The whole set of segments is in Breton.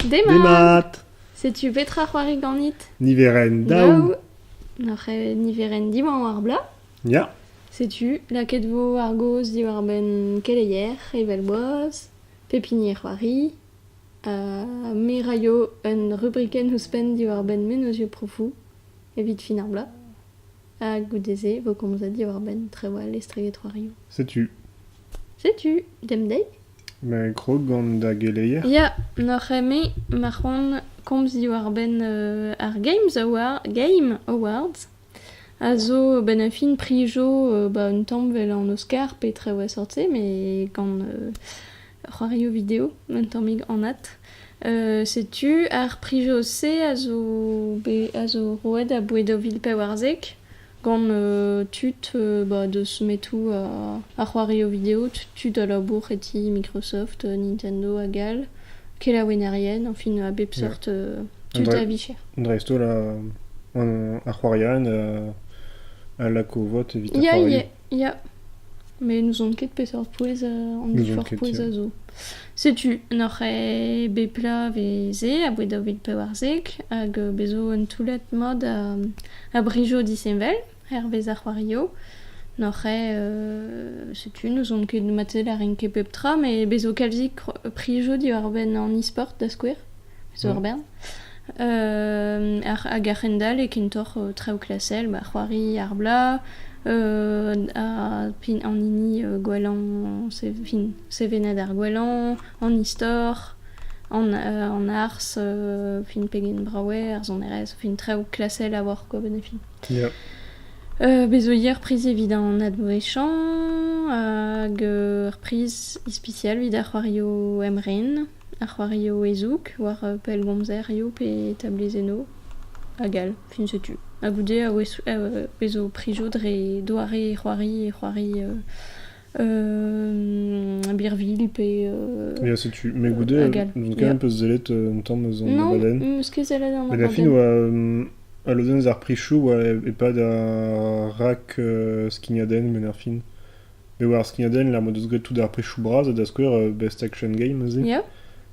Demat! Sais-tu petra c'hoari ganit? Niveren daou! N'oc'h niveren diwan war bla? Ya! Sais-tu laket vo ar goz di war ben keleier, evel boaz, pepinier c'hoari, me raio un rubriken ouzpen di war ben menozio profou, evit fin ar bla, a goudeze vo komza di war ben trewal estreget c'hoario. Sais-tu? Sais-tu, dem dei? Mais krog gant da geleier? Ya, n'oc'h me marron komz di war ben ar Game Awards, a zo ben a fin prijo un tamm vel an Oscar pe trewa sortse, mais gant c'hoario vidéo, un tammig an at. Sais-tu, ar prijo se a zo roed a bouedovil pe warzek, gant tut deus metou a c'hoario vidéo, tut a labour eti Microsoft, Nintendo a gal, kelaouenarien, enfin a bep sort tut a vicher. Dresto la ar c'hoarian a la kovot evit ar Ya, c'hoario. ya. Mais nous on ket pe sort pouez an Nous fort on ket, pouez ya. a zo. Sais-tu, n'oc'h bepla veze a bouedovil pe warzek, hag bezo un toulet mod a brijo disenvel, vez ar c'hoario. N'oc'h sais-tu, nous on ket matel a rin ket pep tra, mais bezo kalzik prijo di war ben an e-sport da skouer, bezo ar bern. Hag ar c'hendal e kentor traoù klasel, c'hoari ar bla, a pin an ini gwellañ, sevenad ar gwellañ, an istor, an ars, fin pegen braouer, ar zonerez, fin traoù klasel a war ko ben e fin. Ya. Bezo hier priz evit an adolescent, hag ur priz ispicial vid ar c'hoario emren, ar c'hoario ezouk, war pel gomzer yo pe tablezeno, a gal, fin setu. A goude a bezo prijo dre doare c'hoari birvil pe... Ya, sais-tu? Me goude, a gal. n'on ket un peus zelet un tamm eus an Non, abadenn. eus ket zelet an Ben a fin oa a lodenn ar prichou oa e pad a rak skignaden ben ar fin. E oa ar skignaden la mod eus gret tout ar prichou braz a da skouer Best Action Game eze. Ya,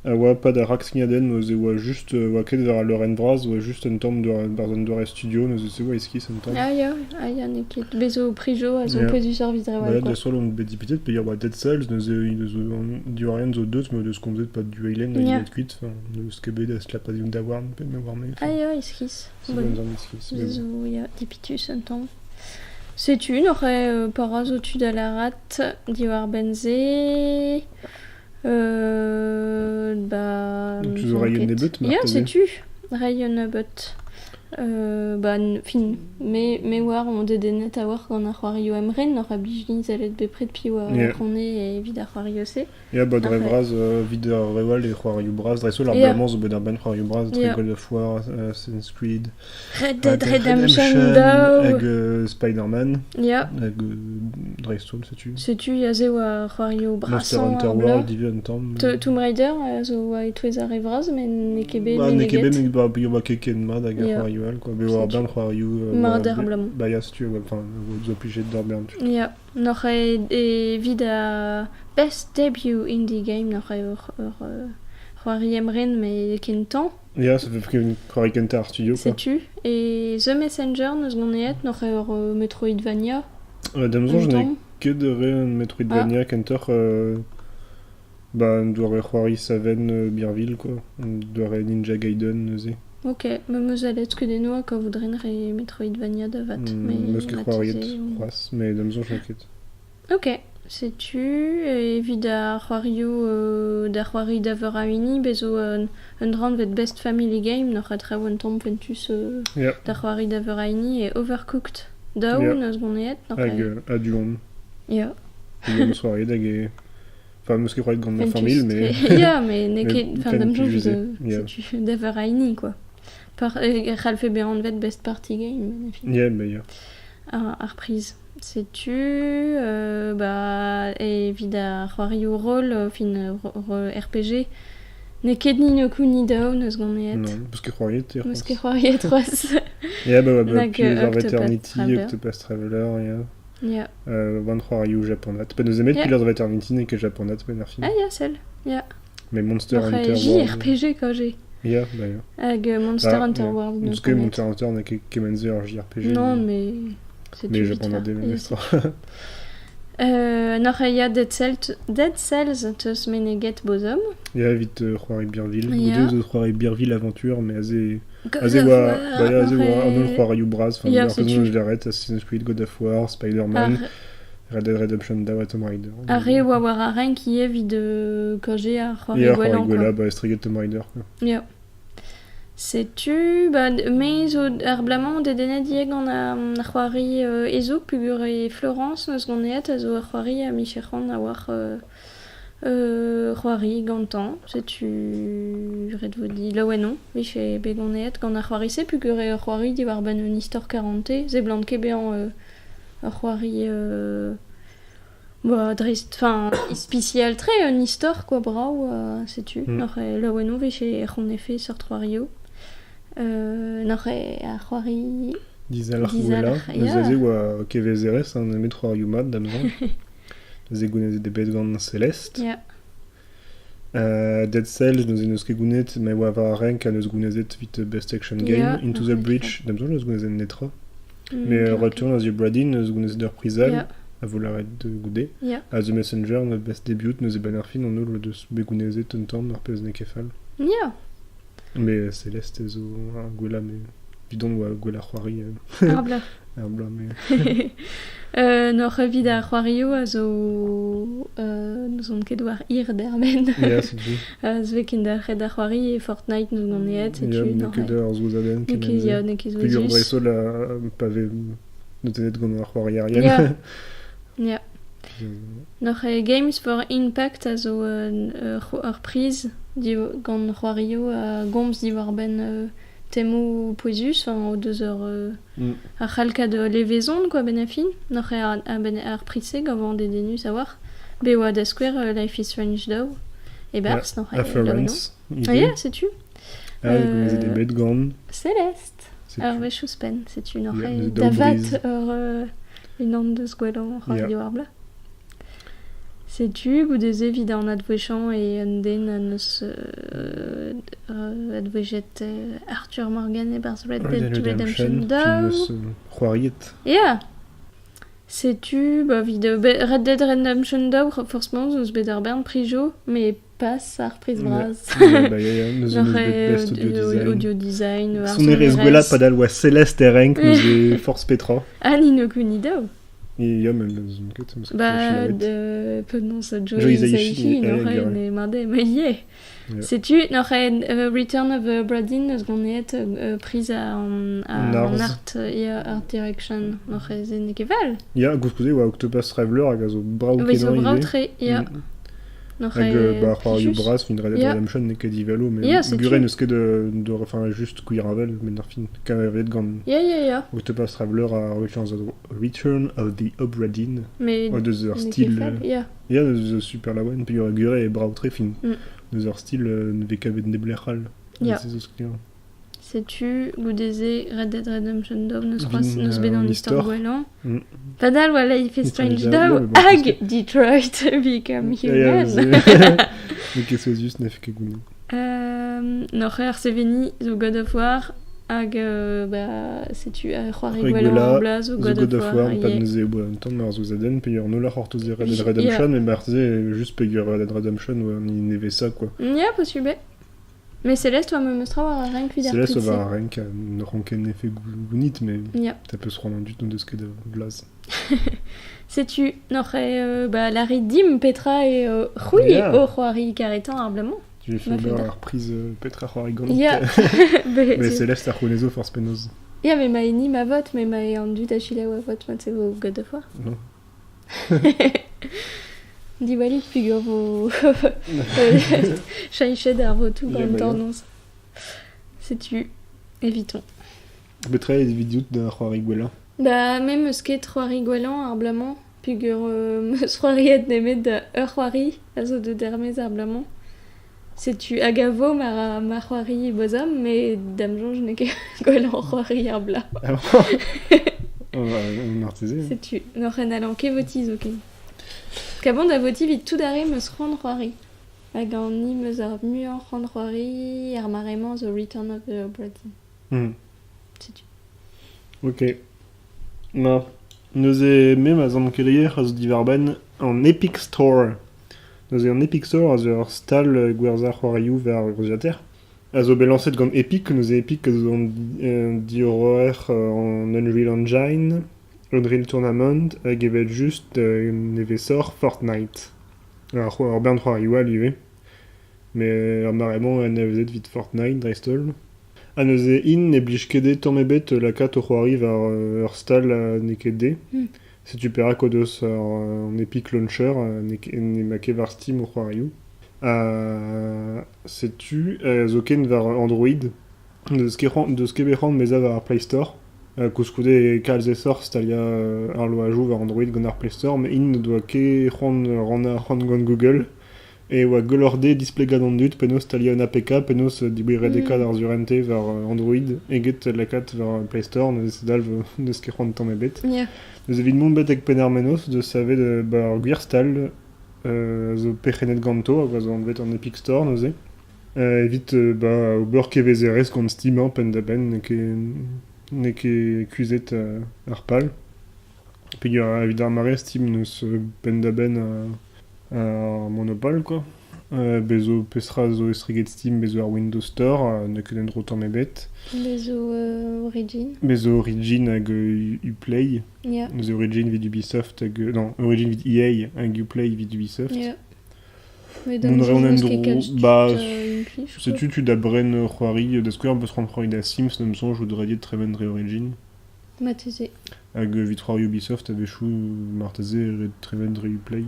A oa pad a rak skignaden eus e oa just oa ket war a Loren braz oa just un tamm barzan doare studio neus eus e oa eskis un tamm. ya, ne ket bezo prijo a zo Ya. pouezus ar vidre Voilà, quoi. da sol on bet dipitet pe oa Dead Cells neus diorien zo deut me deus komzet pad du Eilen a Ya. liet kuit, neus kebet a slap a diun da warn pe me war me. Ya, eskis. C'est bon zan eskis. Bezo, ya, dipitus un tamm. Sais-tu, n'oc'h para zo tud a la rat di war benze... Tu zo raien nebet, Ya, sais-tu, raien nebet. Fin, me war on dedenet a war gant ar c'hoario emren, n'oc'h a blijni zelet bepred pi oa Ya. kone evit ar c'hoario se. Ya, ba dre Après. braz vid ar reval e c'hoario braz, dre sol ar Ya. blamans zo bet ar ben c'hoario braz, Ya. God of War, Assassin's Creed, Red Dead Redemption daou. hag Spider-Man, Ya, hag dre sol, sais-tu? sais-tu, ya ze oa c'hoario Monster brasan Hunter ar bla. World, divi un tamm. Tomb Raider, zo oa etouez ar evraz, men ne kebe Ba, ne ket meneget. bet ba oa keken mad hag ar Ya. c'hoario al, quoi. Be oa ar ben c'hoario... Marder blamon. Ba ya, sais-tu, enfin, zo plijet d'ar bern, tu. Ya, n'oc'h vid a best debut indie game n'oc'h ur c'hoari emren me ken tan, Ya, ça fait que c'hoari kenta ar studio, quoi. sais-tu, et The Messenger neus goneet n'oc'h ur Metroidvania, Damzon, je n'ai tamm. ket un Metroidvania kenter doare c'hoari Saven Birville, quoi. Doare Ninja Gaiden neuze. Ok, me meus alet ket eno ka voudren re Metroidvania da vat, Meus ket c'hoariet matize- c'hoaz, mais damzon je n'ai ket. Ok, sais-tu, evit ar c'hoario da c'hoari d'Aver a uni, bezo un dran vet Best Family Game, n'oc'h a traoù un tamm ventus Ya, da c'hoari d'Aver a uni, e Overcooked daou Ya. neus goneet, n'oc'h hag a duon. Ya. Duon c'hoariet hag e... Enfin, meus ket c'hoariet gant ma famille, mais... Ya, mais ne ket... Mais Enfin, dam pen jom, plijuze, ya. sais-tu, d'Aver a uni, quoi. C'halfe be an vet Best Party Game, ben, fin. Ya, ba ya. Ar priz. Sais-tu, evit ar c'hoario rôle, fin RPG, ne ket ni no kou ni daou neus goneet. Non, meus ket c'hoariet, Meus ket c'hoariet c'hoaz. Ya, ba, Nag, Pillars of Octopath Eternity, Traveler. Octopath Traveler, ya. Ya. Van c'hoario japonat. Pa neus emet Ya. Pillars of Eternity ne ket japonat, ben ar fin. Ah, ya, sel. Ya. Mais Monster Hunter JRPG quand j'ai. Ja, bah ja. Hag Monster Hunter World. Parce que Monster Hunter n'a kemenze ar JRPG. Non, mais... Mais Japon a des mestra. Noch ya Dead Cells teus meneget bozom. Ja, vite c'hoari Birville. Ja. Goude c'hoari Birville aventure, mais azé... God Azé of oa... War, Bah ya, azé oa après- an c'hoari Braz. Enfin, Ja, ar c'est peuson tu. je l'arrête, Assassin's Creed, God of War, Spider-Man, Red Dead Redemption 2 et Tomb Raider. Arre oa war a ren ki evit de koje ar c'hoari Ja, gwelan, c'hoari Gwela, quoi. bah estriget Tomb Raider, quoi. Ja. Setu, bah, mais ar blamant de denet dieg an a c'hoari ezok pugur e Florence neus goneet a zo ar c'hoari a Michec'han a war c'hoari gantan. Setu red vo di laouenon, vich e begoneet gant ar c'hoari se pugur e ar c'hoari di war ban un istor 40 ze blant ket bean ar c'hoari bah, drist, enfin, spécial très un histoire quoi brau sais-tu laouenon vich e c'honefe sur c'hoario. N'aurait à Roari. Dizal Gwela, neus azé oa kevezerez an emet c'hoari mat damzan. Neus e gounez de bet gant Celeste. Ja. Dead Cells, neus e neus ket gounet, me oa va renk a neus gounezet vite Best Action Game. Ja, Into the ok, Breach, damzan neus gounezet netra. Mais Return as the Bradin, neus gounezet ur prizal. Ja. A volaret de goude. Ja. A The Messenger, neus best debut, neus e ban ar fin an ol deus begounezet un tamm ar pez ne kefal. Ja. Mais Celeste zo ar gwela, mais bidon oa gwela c'hoari Ah bla. ar bla, mais... N'aurait vid à Roario a zo nous on ket war ir dermen. Ja, c'est du. Zvek in der red ar Roari et Fortnite nous on est sais-tu. Ja, neket ur zouzaden, Neket ya neket zo Pugur zus. breso la pave notenet gant ar c'hoari arian. Ja. Ja. N'aurait Games for Impact a zo ar priz di gant Roario a gomz di war ben temo poezus, enfin, aux 2 heures ar c'halka de levezon, quoi, ben a fin. N'aurait a ben ar prise gavant des denus a war. Be oa da square Life is Strange Dow. Et bars, n'aurait A Florence. Ah, yeah, sais-tu Ah, gounezet e bet gant. Céleste. C'est Alors, tu. ve chouspen, sais-tu, Yeah, n'aurait the davat Downbreeze. une onde de sgwelon radio Yeah. arbla. Sais-tu, goudez evit an advechan et un den a neus advejet Arthur Morgan et bars Red Dead Redemption 2. Neus c'hoariet. Yeah. Sais-tu, bah, Red Dead Redemption 2, forcément, nous bet bern prijo, mais pas sa reprise braz. Bah ya, neus neus bet best Audio design. Son erez gwela padal oa Celeste e renk neus e Force Petra. Ani no kunido. Et ya, même neus un ket, neus ket Bah, chilavet. de peu non sa Joe Joe Hisaishi, Hisaishi, n'aurait gare. ne mardé, mais yeah. Yeah. Sais-tu, n'aurait Return of Bradin, neus gonet prise en Nars. art et art direction, n'aurait zene keval. Ya, gouzkouze oa Octopus Traveler hag a zo brav Oui, so kenan brau ivez. tre, yeah. Hag N'aurait bah c'hoario fichus. braz fin Red Dead Yeah. Redemption ne ket divalo, mais Yeah, c'est gure tu. neus ket de enfin juste kuiravel, men ar fin kavet gant Yeah. Octopus Traveler a Return of the Obra Dinn. Mais O deus ur ne stil... keval, yeah. Ya, deus super laouen, pe ur gure e brav tre fin. Mm. Deus ur stil ne vez kavet ne blec'hal. Yeah. C'est zo sklian. Sais-tu, goudeze Red Dead Redemption 2, neus Vin, bet an an istor istor. gwelan. Mm. Padal, voilà, il fait Strange Strange Dow, Dow, mais bon, hag Detroit Become Ya, Human. Ne ket sozus nef ket gounet. N'aurait ar seveni zo God of War, hag, bah, sais-tu, c'hoari C'hoari gwelan gwela, an blaz o Zo God of War, pad yeah. neuze e boa un tamm mar zouzaden, pe ur nola c'hortoz e Red Dead Yeah. Redemption, et marze just pe ur Red Dead Redemption oa ni neve ça, quoi. Yeah, possible. Mais Céleste, toi, me meustra war a renk vid ar Celeste pritse. va renk ne ranken nefe gounit, mais Yeah. ta peus c'hoant dut non deus ket glaz. Sais-tu, n'aurait, bah, la ridim Petra et rouille Yeah. o c'hoari karetan ar blamant. Tu fais Ma fait ober da. ar priz petra c'hoari gant. Yeah. Mais Celeste ar c'honezo force penoz. Yeah, mais ma eni ma vote, mais ma e an dut a chile oa vote, ma c'est o God of War. Non. Di walit pugur vo chaichet ar vo tout Yeah, gant bah, tornons. Sais-tu, évitons. Petra e vidiout da c'hoari gwela. Bah, même eus ket c'hoari gwelan ar blamant, pugur meus c'hoariet nemet da ur c'hoari, a zo de dermez ar blamant. Sais-tu, hag a vo ma c'hoari bozom, mais damjon je n'ai ket gwelan c'hoari ar bla. Ah bon. On artezé. Sais-tu, n'oc'h en allant ket votiz, ok. Kabon da voti vit tout d'arrêt meus c'hoant c'hoari. Hag an im eus ar muioc'h c'hoari ar maremañ The Return of the Obra Dinn. Setu. Ok. Na, neuze mem a zan kelerier a zo divarben an Epic Store. Neuze an Epic Store a zo ur stal gwerzh c'hoarioù ver urziater. A zo belancet gant Epic, neuze Epic a zo dioroer an Unreal Engine, Unreal Tournament, hag evet just neve sor Fortnite. Ar bern c'hoarioù a live. Mais ar maremañ a nevezet vit Fortnite dreistol. Ha neuze in ne blij ket tommebet lakaat o c'hoari var ur stal ne ket de. Setu perak o deus an Epic Launcher ne ma ket var Steam o c'hoarioù. Setu zo ken var Android. Deus ket bec'han meza var Play Store. Koulskoude kalz e sor stalia ar loajoù var Android gant ar Play Store, mais in ne doa ket ran gant Google. E oa golorde displegat an dut penaos stalia un APK, penaos dibuiredeka d'ar zurente var Android, eget lakaat var Play Store, neuze sedal neus ket c'hoant tamm ebet. Neuze evit mont bet eg penar menos, deus savet ar gwir stal zo pechenet ganto, hag zo an bet an Epic Store neuze. Evit o beur kevezerez gant Steam pen da ben, ne ket kuzet ar pal. Peogwir evit ar mare Steam neus pen da ben ar monopole, quoi. Bezo pestra zo estriget Steam bezo ar Windows Store, ne ket en dro tamm ebet. Bezo Origin. Bezo Origin hag Uplay. Neuze Origin vid Ubisoft hag... Non, Origin vid EA hag Uplay vid Ubisoft. Mais Mon reon en dro... setu tu da bren c'hoari da skouer beus ran c'hoari da Sims nem sonj ou drediet tremen dre Origin. Mateze. Hag vid c'hoari Ubisoft a vechou marteze red tremen dre Uplay.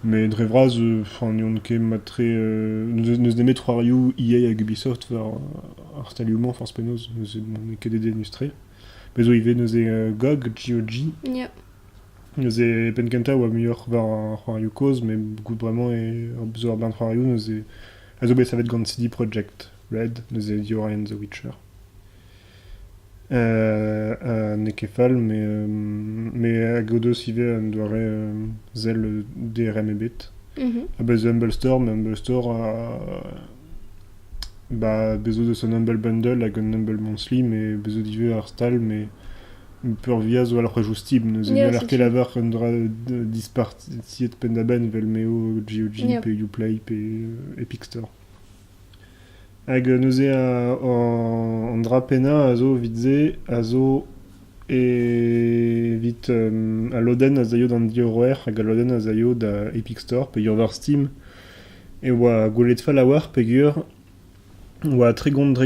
Mais dre vraz, n'eon ket matre... Neus nemet c'hoarioù EA hag Ubisoft var ar stalioù-mañ forz penaos, neus ket ede nustre. Bezo ive neuze GOG, neuze pen kenta oa muioc'h var ar c'hoarioù koz, mais gout bremañ bezo ar bern c'hoarioù neuze... A zo bet savet gant CD Projekt Red, neuze diorañ The Witcher. Ne ket fall, mais hag o deus ive an doare zel DRM ebet. A bez Humble Store, mais Humble Store bezo deus an Humble Bundle hag an Humble Monthly, mais bezo dive ar stal, mais peur via zo al c'hwejou Steam, neuze n'eller ket lavar an dra dispartiet pen da ben vel meo GOG, pe Uplay, pe Epic Store. Hag neuze an dra pena a zo vitze, a zo vit a loden a zaio d'an dioroer, hag a loden a zaio da Epic Store, pe ur var Steam, e oa gwelet fall a war, pe gur oa tregont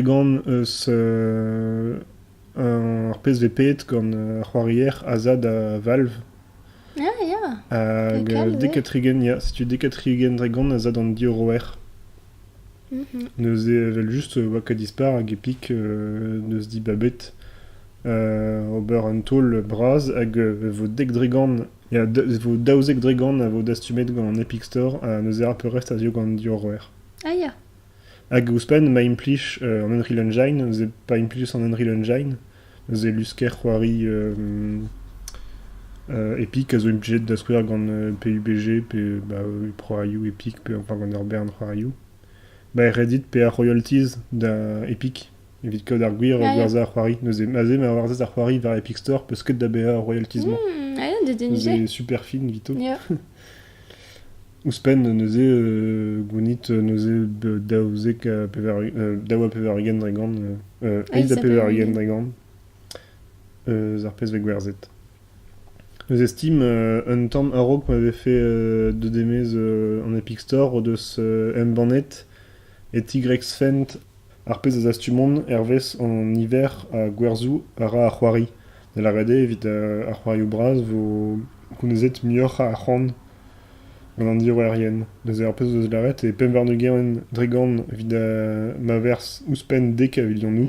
eus ar PSVP gant ar c'hoarier a zad a Valve. Hag dekatrigen, setu dekatrigen dregont a zad an dioroer. Neuze vel just oa ka dispar hag Epic neus di babet ober un taol braz hag vo dek dregant, vo daouzek dregant a vo dastumet gant an Epic Store a neuze ar peurest a zio gant dioroer. Hag ouspenn ma implij an Unreal Engine, neuze pa implij an Unreal Engine, neuze lusker c'hoari Epic a zo implijet da skouer gant PUBG, pe uproarioù Epic, pe enfin gant ur bern c'hoarioù. Reddit pe ar royalties da Epic, evit kod ar gwir gwerzh ar c'hoari. Neuze maze ma warzez ar c'hoari var Epic Store, peus ket da beha ar royalties-mañ. Neuze super fin vito. Ouspenn neuze gounit neuze daouzek a daoa pevar egen dregant, eiz a pevar egen dregant, zar pez vek gwerzet. Neuze Steam, un tamm a-raok m'ave fait de demez en Epic Store o deus embannet et Tigrex-Fent ar pez a zastumont hervez en hiver a gwerzhou a ra ar c'hoari. Da la rede evit ar c'hoarioù braz vo kounezet muioc'h a c'hant gant an diroerien. Neuze ar pez eus laret e pem varnugen dregant evit ma vers ouspenn dek a vilion nou.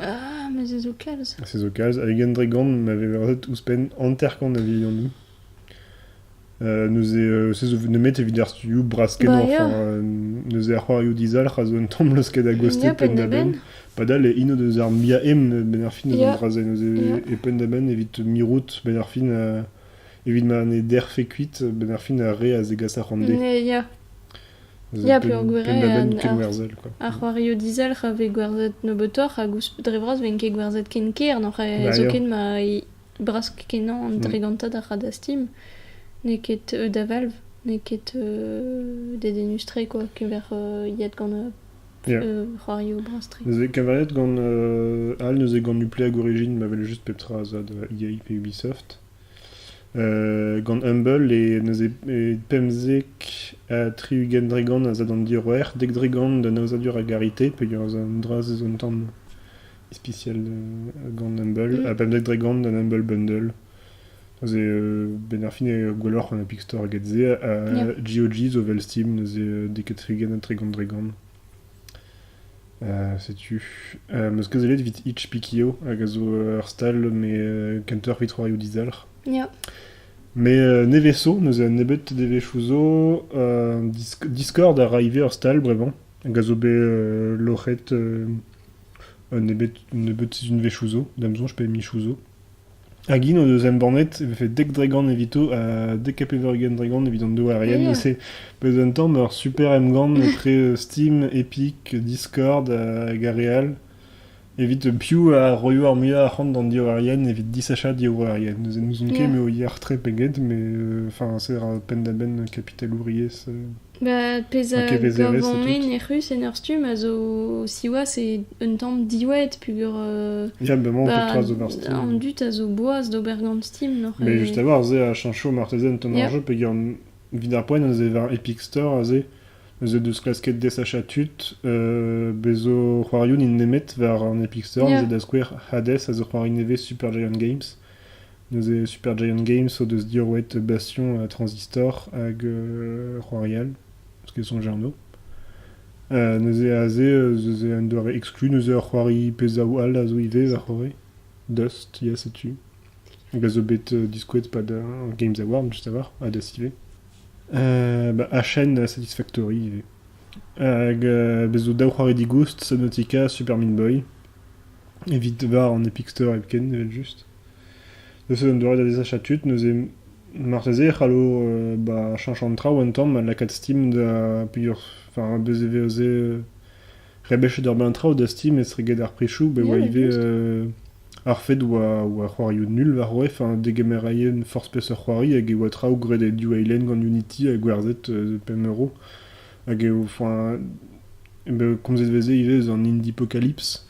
Mais c'est zo kalz. C'est zo kalz. A egen dregant m'ave verzet ouspenn anterkant a vilion nou. Neuze nemet evit ar studioù braz ken neuze ar c'hoarioù dizal a zo un tamm leus ket a goste pen da ben. Padal e ino deus ar mia ben ar fin a draze neuze e pen da ben evit mirout ben ar fin evit ma ne der fe kuit ben ar fin a re a zegas ar rande. Ya, pur gwere Pendaben an- ken ar- werzel, quoi. Ar c'hoario dizal c'have gwerzet nebeutoc'h hag ouz drevras ven ket gwerzet ken ker, n'oc'h Bah, zo ya. ken ma brask kenan an dregantad ar c'had Steam, ne ket da Valve, ne ket dedenustre, quoi, kever yet gant Ya. c'hoario brastre. Neuze kavaret gant al neuze gant nuple hag origine mavel just peptra zad EA pe Ubisoft. Gant Humble neuze pemzek a triugen dregan a zad an diroer, dek dregan da naozadur a garite, pe ur an draz zon tamm ispicial gant Humble, a pemzek dregan d'an Humble Bundle. Neuze ben ar fin e gwelloc'h an Epic Store hag ze, a GOG zo vel Steam neuze deket triugen a tregan dregan. Setu. Meus kazelet vit itch pikio hag a zo ur stal me kenter vit c'hoario dizalc'h. Ya. Mais neveso, nous a nebet deve chouzo, Discord a raivé ur stal bremañ, hag a zo bet loc'het nebet une ve chouzo, damzon je pe mi chouzo. Hag in o deus em bornet, e fait dek dregan evito, dek apever gen dregan evit an do arien, Yeah. c'est bez un tamm ur super emgant etre Steam, Epic, Discord hag a real, evit piou a roio ar muiañ a c'hant d'an dio arien, evit disachat dio arien. Nous on ket Yeah. me o hier tre peget, mais enfin c'est un pen da ben capital ouvrier. Ba, pez a Ok, vezerez, gavon c'est men e c'hus en ur stum a zo siwa c'est un tamm diouet pugur Ya, ben moi on ba, peut trois over Steam. an dut a zo boaz d'ober gant Steam, n'oc'h Mais juste avoir, ze a chancho martezen ton Yeah. jeu, pe gant vid ar poen, ze var Epic Store, ze deus klasket desachatut, bezo c'hoarioù in nemet var an Epic Store, Yeah. ze da skouer Hades a zo c'hoari neve Super Giant Games. Neuze Super Giant Games o deus dir oet Bastion a Transistor hag c'hoarial, parce que son jarno. Neuze a ze an doare exclu, neuze ar c'hoari pezaou al a zo ive var c'hoari. Dust, ya setu. Hag a zo bet diskouet pa da Games Award, just a war, a da sive. Ba HN Satisfactory ive. Hag bezo daou c'hoari digoust, Subnautica, Super Meat Boy. Evit var an Epic Store epken, evel just. Neuze an doare da desachatut, neuze marteze c'hallo ba chanchantra ou un tamm la kat Steam da pur, enfin bez eve oze rebech d'ur bantra ou da Steam ez reget ar prechou, be Yeah, oa bah, ive just. ar fed oa c'hoarioù nul var oe, enfin degemeraien force pes ur c'hoari hag e oa traoù gret e du Island gant Unity hag gwerzet pem euro hag eo, enfin komzet veze ive an Indiepocalypse.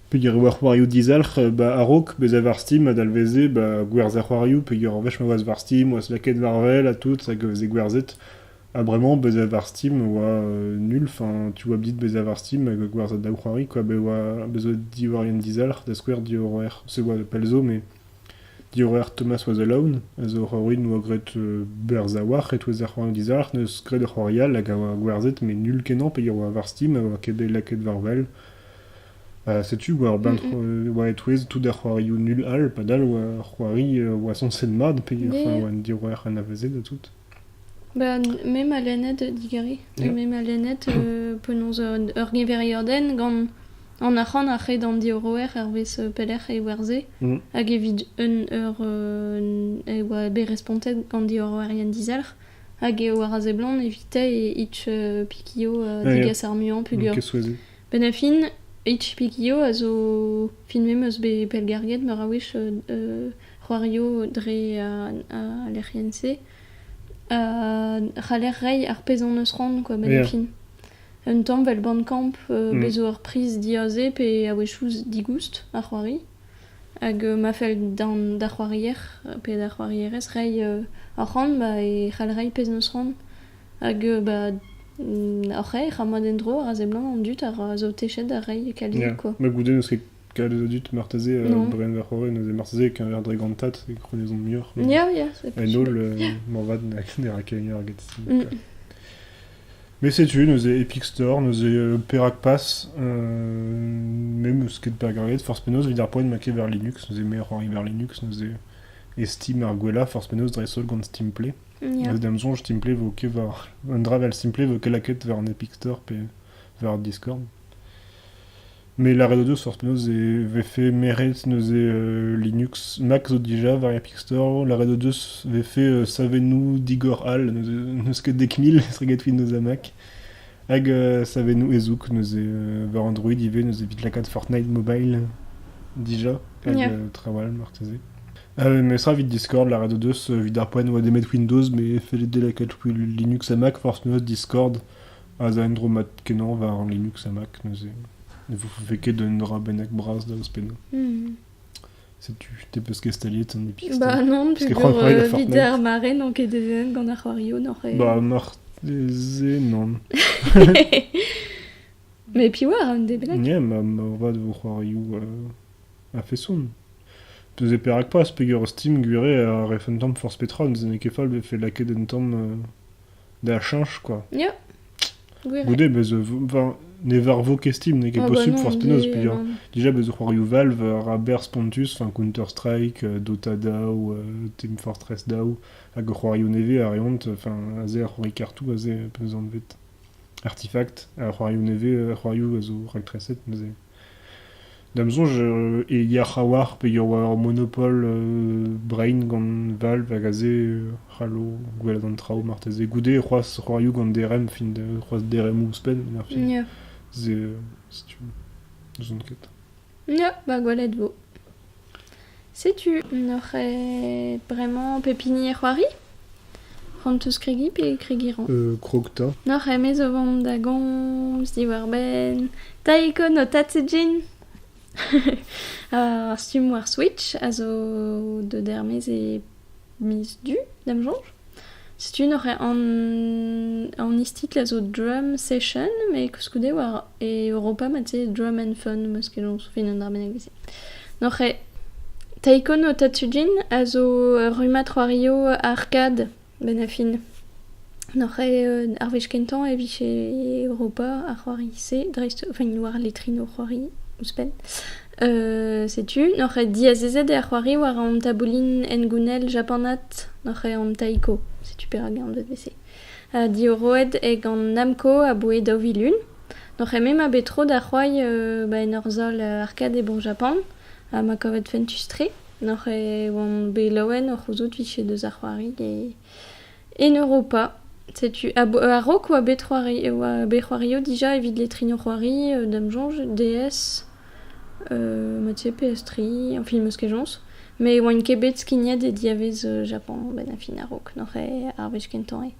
Pe ur war c'hoarioù dizalc'h, ba a-raok bez var Steam a dalveze gwerz ar c'hoarioù, pe ur vech ma oaz var Steam, oaz laket varvel a tout, hag veze gwerzet. Bremañ bez var Steam oa nul, enfin tu vois bdit bez var Steam hag gwerzet daou c'hoari, quoi, oa bez o diorien dizalc'h, da skouer diorer, se oa pelzo, mais diorer Thomas Was Alone, a zo c'hoarin oa gret berz a war, et oaz ar c'hoarioù dizalc'h, neus gret ur c'hoarial hag oa gwerzet, mais nul kenan, pe oa var Steam, oa ket bet laket varvel. Setu, oa oa etouez tout ar c'hoarioù nul al, padal oa c'hoari oa son sen mad, pe Yeah. oa an diorer an aveze da tout. Ba, mem a lennet digari. Yeah. Mem a lennet penaos ur geveri den gant an ac'han a c'hed an dioroer ar vez pelec'h e werze. Mm. Hag evit un ur e oa be respontet gant dioroerien dizalc'h. Hag e oa raze blanc evite e itch pikio digas ar muant pugur. Qu'est-ce que Ben a fin, itch pikio a zo filmem eus be pelgarget meur a wech c'hoario dre a l'RNC. C'haller rei ar pez an eus ran, quoi, ben Yeah. a fin. Un tamm vel Bandcamp bezo ur priz diaze pe a wechouz digoust ar c'hoari. Hag ma fel da c'hoarier, pe da c'hoarierez rei ar ran, ba e c'hall rei pez neus ran. Hag ar rei, c'hamad en dro, ar blanc an dut ar zo techet ar rei kalzi, Yeah. quoi. Ma goude neus ket kalez dut marteze Non. bren var c'hore, neus e marteze qu'un ver dregantat e kronezon miur. Ya, c'est En ol, morvad ne rakeigneur hag Mm. Mais setu, neus e Epic Store, neus e Perak Pass, même eus ket pergarget, force penaos vid ar poen ma ket ver Linux, neus e me c'hoari ver Linux, neus e Steam ar gwella, force penaos dresol gant Steam Play. Ya. Neus damzon Steam Play vo ket var, un dra vel Steam Play vo ket laket ver an Epic Store pe ver Discord. Mais la Redo 2 force penaos ve fait meret neus e Linux Mac zo dija var Epic Store, la Redo 2 ve fait savenou digor al, neus ket dek mil, ez reget vid neus a Mac. Hag savenu ezuk neuze war Android ive neuze vit lakat Fortnite Mobile déjà hag Ja. trawal marteze. Mais sera vite Discord, la radio 2 vid ar poen oa demet Windows, mais fait de lakat Linux a Mac, force neuze Discord, a za endro mat kenan var an Linux a Mac neuze. Ne vous fait ket d'un dra benak bras da ospeno. C'est tu t'es peus ket staliet an epik. Bah non, Parce plus que Juan Fray, la Fortnite. vide ar mare, donc et des gant ar c'hoario, n'aurait... Bah marteze non. Mais puis ouais, un des blagues. Nie, ma va de vous c'hoarioù a fait son. Peus e perak pas, peogwir Steam gwire a refen tamm Force Petron, zene kefal be fait laket en tamm da change, quoi. Ja. Gwir. Goude, bez ne var vo ket Steam, ne ket possible Force Penos, peogwir. Déjà, bez c'hoarioù Valve, a ber Spontus, Counter-Strike, Dota DAO, Team Fortress DAO, hag c'hoarioù neve a reont, a ze ar c'hoari kartou, a ze peus an vet. Artifact, a c'hoarioù neve, a c'hoarioù a zo rak treset, mais ze... Damzonj e yar war pe yor war Monopol Brain gant Valve hag a ze c'hallo gwelet an trao marteze goude c'hoaz c'hoarioù gant DRM fin de c'hoaz DRM ouzpen ar fin Ja. ze si tu zon ket. Ja, bah gwelet vo. Sais-tu, n'aurait vraiment pépini et c'hoari Rantus kregi pe kregiran. Krogta. N'aurait mes o vant da gomz, di war ben... Taiko no tatsejin ar stum war Switch, a zo de dermez e mis du, damjonj. Sais-tu, n'aurait en istit la zo drum session, mais koskoude war e Europa matze drum and fun, parce que l'on fin un drame négocié. N'aurait Taiko no tatsujin, a zo rumat c'hoario arcade, ben a fin. N'aurait ar vech kentan e vich Europa ar c'hoari se, dreist, enfin, war letrino c'hoari ouzpen. Sais-tu, n'aurait diazezet ar c'hoari war an taboulin en gounel japanat, n'aurait an Taiko, sais-tu perag an VC. Di o roed e gant Namco a boe daovilun, n'aurait même a betro da c'hoai en ur zol arcade e bon Japan, a ma kovet fentus tre, n'aurait oan be laouen ur c'houzout vich e deus ar c'hoari en Europa. Sais-tu, a rok ou a B3 déjà evit les trino c'hoari damjonj, DS, mathieu PS3, en film eus ket jons, mais oan kebet skignad e diavez Japan ben a fin a rok, n'aurait ar vech kentan e.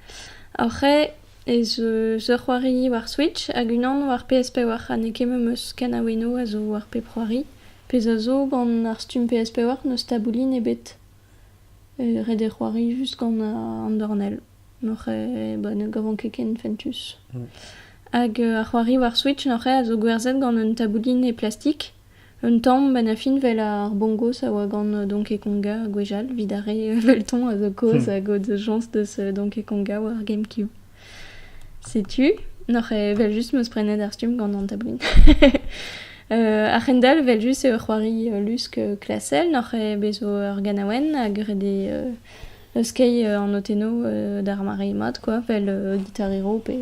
Après, ze c'hoari war Switch, hag unan war PSP war a ne kem eus kanaweno a zo war P3, pez a zo gant ar stum PSP war neus taboulin ebet. Red e c'hoari just gant an dornel. N'aurait ne gavant keken fentus. Hag ar c'hoari war Switch n'aurait a zo gwerzet gant un taboulin e plastik. Un tamm ben a fin vel ar bongos a oa gant Donkey Konga gwejal, vidare velton a zo koz a god jans deus Donkey Konga war Gamecube. Sais-tu, n'aurait vel just meus prenet ar stum gant an taboulin. Arendal vel just ur c'hoari lusk klasel, n'aurait bezo ur ganawen hag rede skei en oteno d'ar mare mat, quoi, vel Guitar Hero pe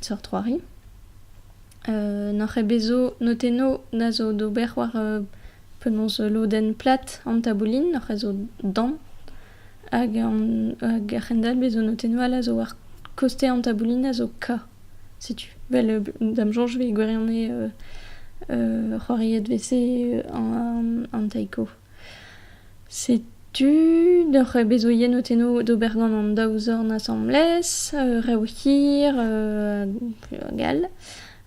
sur c'hoari. N'aurait bezo noteno na zo d'ober war penons loden plat an taboulin, n'aurait zo dan, hag arendal bezo noteno ala zo war koste an taboulin a zo ka, sais-tu. Vel damjonj ve gwerione c'hoariet VC an Taiko. Sais-tu, n'aurait bezo yen oteno d'ober gant an daouzor na samles, reohir, gal.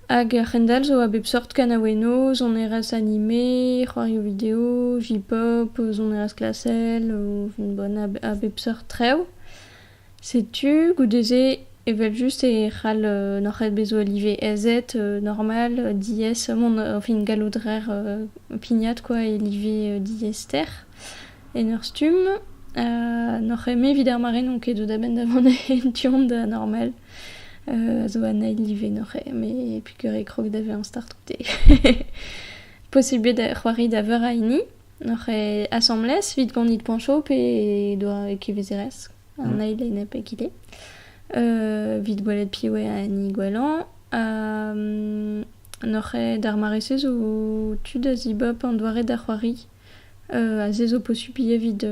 Hag arendal zo a bep sort kanaweno, zon eras anime, c'hoario video, J-pop, zon eras klasel, bon a bep sort treo. Sais-tu, goudeze evel just e c'hal n'aurait bezo alive ezet, normal, dies, enfin galodrer pignat, quoi, e live dies ter. En ur stum, n'aurait me vid ar mare non ket de daben davant en tiond normal. Zo anai live n'aurait, mais pukere krog d'ave an start oute. Possible c'hoari d'aver a ini, n'aurait assemblès, vid gant nit pancho pe doa e kevezerez. An ail e nep e kile. Vid gwelet pioe a ni gwelan. N'aurait d'ar maresez ou tu da zibop an doare d'ar c'hoari. A zezo posupie vid